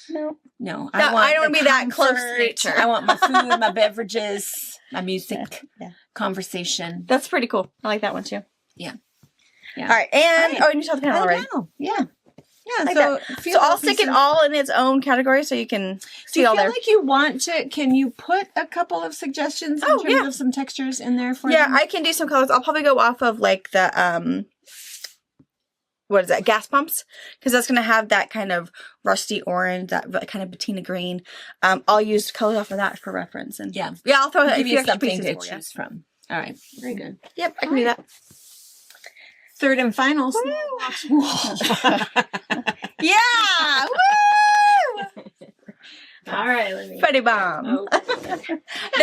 No. No, I don't want wanna the be that close to comfort. nature. I want my food, my beverages, my music, Yeah. conversation. That's pretty cool. I like that one too. Yeah. All right. And, All right. oh, and you saw the panel already. Yeah. Yeah. Like so So I'll stick it all in its own category so you can see Do you all feel there. like you want to? Can you put a couple of suggestions in Oh, terms yeah. of some textures in there for Yeah, them? I can do some colors. I'll probably go off of like the what is that? Gas pumps, because that's gonna have that kind of rusty orange, that kind of patina green. I'll use colors off of that for reference, and Yeah. I'll throw a give few you extra something pieces to for you. choose from. All right, very good. Yep, I can do that. third and final small blocks wall. Yeah! Woo! All right, let me. Pretty bomb. They're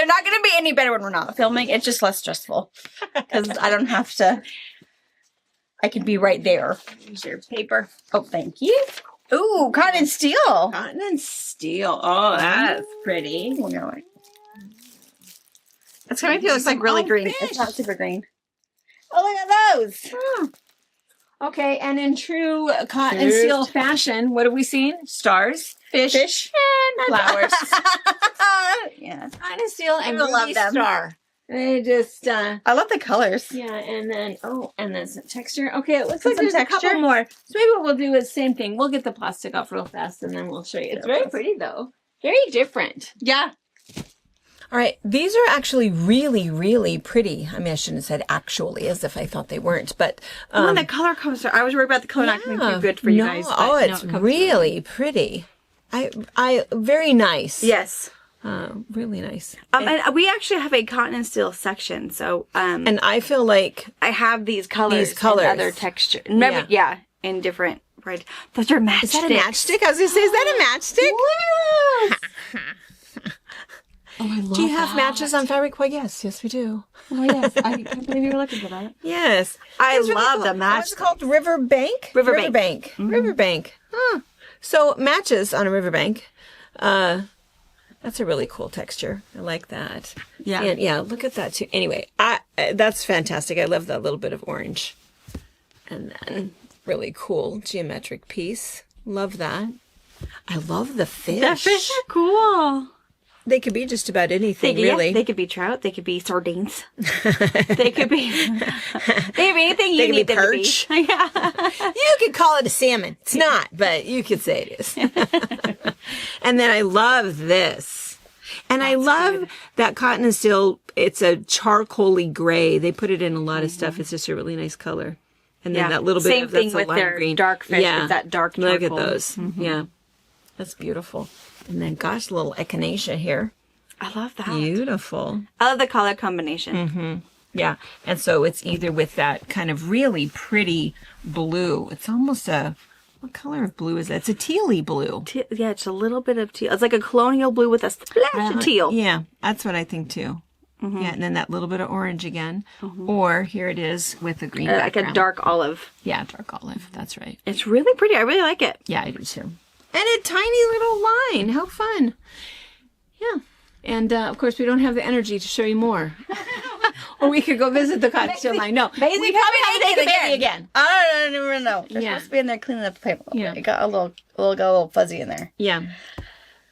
not going to be any better when we're not filming. It's just less stressful because I don't have to. I can be right there. Here's your paper. Oh, thank you. Ooh, cotton and steel. Cotton and steel. Oh, that's pretty. That's going to feel like really green. fish. It's not super green. Oh, look at those. Okay, and in true cotton and steel fashion, what have we seen? Stars, fish, and flowers. Yeah. Cotton and steel and I love Ruby them. Star. They just, I love the colors. yeah, and then, and then some texture. Okay, it looks Some like there's texture? a couple more. So maybe what we'll do is the same thing. We'll get the plastic off real fast, and then we'll show you. It's very pretty, though. Very different. Yeah. All right, these are actually really, really pretty. I mean, I shouldn't have said actually, as if I thought they weren't, but When the color comes through, I was worried about the color not coming through good for you no, guys. but oh, no, it's it comes really pretty. I very nice. through. Yes. Really nice. And we actually have a cotton and steel section, so And I feel like I have these colors, These colors. and other texture. Remember, yeah, in different. Right, those are matchsticks. is that a matchstick? I was gonna say, is that a matchstick? Oh, I love Do you have matches on fabric? Why, yes, we do. Oh yes, I can't believe you were looking for that. Yes, I It's really love cool. the What's it matchstick. called? Riverbank. Riverbank. Riverbank. Huh. So matches on a riverbank. That's a really cool texture. I like that. Yeah. And yeah, look at that too. Anyway, that's fantastic. I love that little bit of orange. And then really cool geometric piece. Love that. I love the fish. The fish are cool. They could be just about anything, really. They could be trout. They could be sardines. They could be. They could be anything you They could need be them perch. to be. Yeah. You could call it a salmon. It's not, but you could say it is. And then I love this. And I love that cotton and steel. It's a charcoaly gray. They put it in a lot of stuff. It's just a really nice color. And then that little bit Same of thing that's a with lime their green. dark fish. Yeah. With that dark Look charcoal. at those. Yeah. That's beautiful. And then, gosh, a little echinacea here. I love that. Beautiful. I love the color combination. Yeah. And so it's either with that kind of really pretty blue. It's almost what color of blue is that? It's a tealy blue. Yeah, it's a little bit of teal. It's like a colonial blue with a splash of teal. Yeah, that's what I think too. Yeah, and then that little bit of orange again. Or here it is with a green Like background. a dark olive. Yeah, dark olive. That's right. It's really pretty. I really like it. Yeah, I do too. And a tiny little line. How fun. Yeah. And of course, we don't have the energy to show you more. Or we could go visit the cotton steel line. No, we probably need to take a baby again. I don't even know. They're Yeah. supposed to be in there cleaning up the paper. Yeah. It got a little fuzzy in there. Yeah.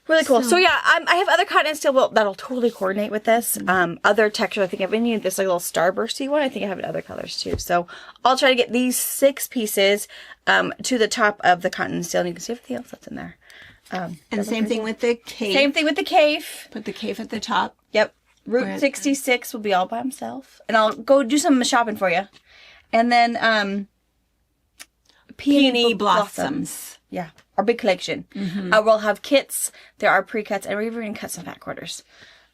Really cool. So yeah, I have other cotton and steel that'll totally coordinate with this. Other texture, I think I've been using this like little starbursty one. I think I have in other colors too. So I'll try to get these 6 pieces to the top of the cotton and steel, and you can see everything else that's in there. And the same thing with the cave. Same thing with the cave. Put the cave at the top. Yep. Route 66 will be all by himself, and I'll go do some shopping for you. And then Peony blossoms. Yeah, our big collection. We'll have kits. There are pre-cuts, and we're even going to cut some fat quarters.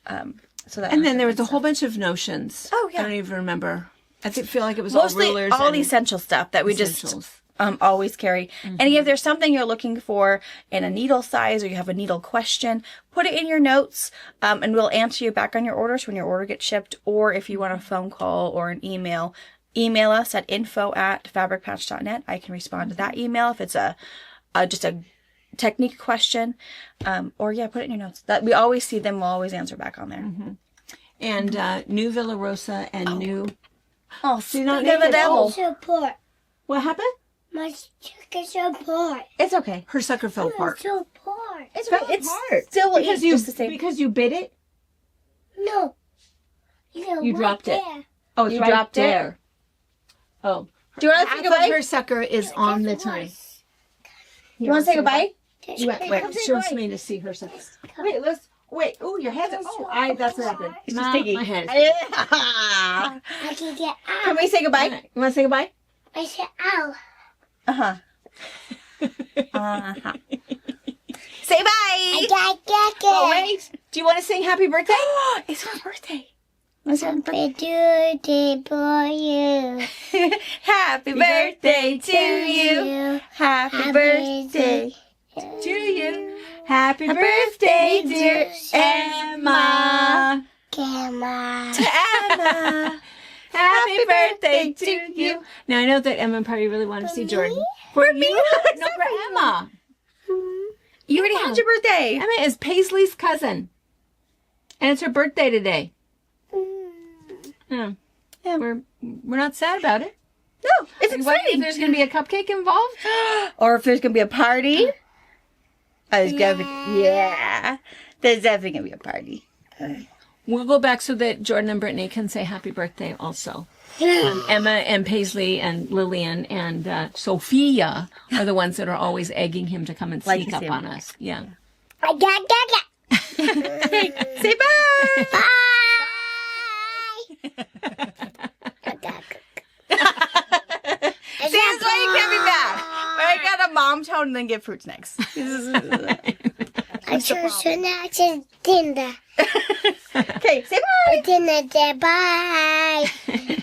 So that And then there was a whole bunch of notions. Oh, yeah. I don't even remember. I feel like it was mostly all rulers. all and the essential stuff that we essentials. just always carry. And if there's something you're looking for in a needle size, or you have a needle question, put it in your notes, and we'll answer you back on your orders when your order gets shipped. Or if you want a phone call or an email us at info@fabricpatch.net. I can respond to that email if it's just a technique question. Or put it in your notes. That we always see them. We'll always answer back on there. And New Villa Rosa and New. Oh, see, not the naked. devil. Support. What happened? My chicken support. It's okay. Her sucker fell apart. Support. It's right. It's still Because you just the same. because you bit it. No. You dropped it. there. Oh, it's You right dropped it? there. Oh, Do you want to say half goodbye? of her sucker is on the time. You want to say goodbye? Wait, she wants me to see her sucker. Wait, let's wait. Oh, your head's. Oh, that's what happened. It's No, just sticky. my head. I can get Can out. we say goodbye? You want to say goodbye? I said out. Uh-huh. Uh-huh. Say bye! I got get it. Oh, wait. Do you want to sing happy birthday? It's her birthday. Happy birthday for you. Happy birthday to you. Happy birthday To you. Happy birthday, dear Emma. Grandma. Emma. Happy birthday to you. Now I know that Emma probably really wanted to see Jordan. For me? No, for Emma. You already had your birthday. Emma is Paisley's cousin. And it's her birthday today. Yeah. We're not sad about it. No, it's What, if exciting. there's going to be a cupcake involved? Or if there's going to be a party. There's definitely going to be a party. We'll go back so that Jordan and Brittany can say happy birthday also. Emma and Paisley and Lillian and Sophia are the ones that are always egging him to come and Like sneak to up see him. on us. Yeah. Say bye. See, that's why you can't be mad. I got a mom tone and then get fruit snacks. I just to dinner. Okay, say bye. Dinner day. Bye.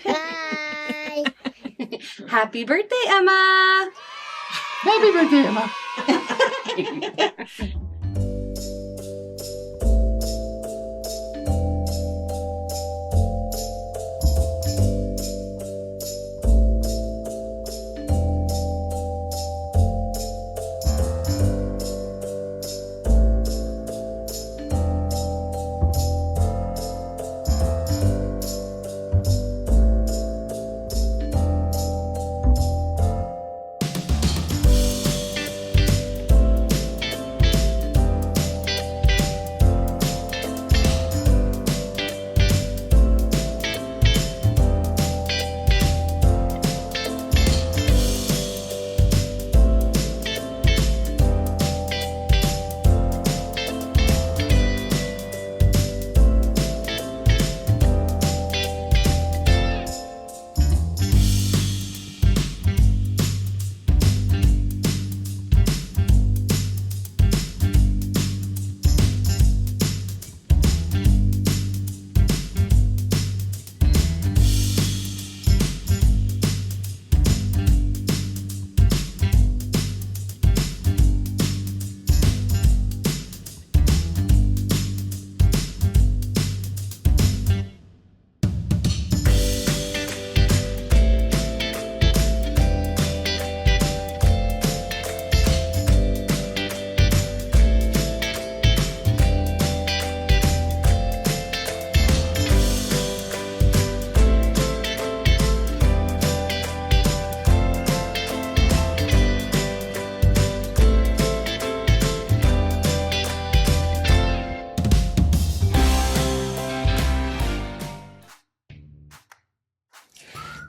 Bye. Happy birthday, Emma. Happy birthday, Emma.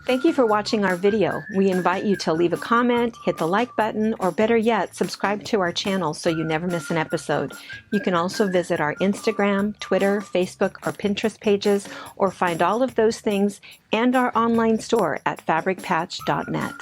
Thank you for watching our video. We invite you to leave a comment, hit the like button, or better yet, subscribe to our channel so you never miss an episode. You can also visit our Instagram, Twitter, Facebook, or Pinterest pages, or find all of those things and our online store at fabricpatch.net.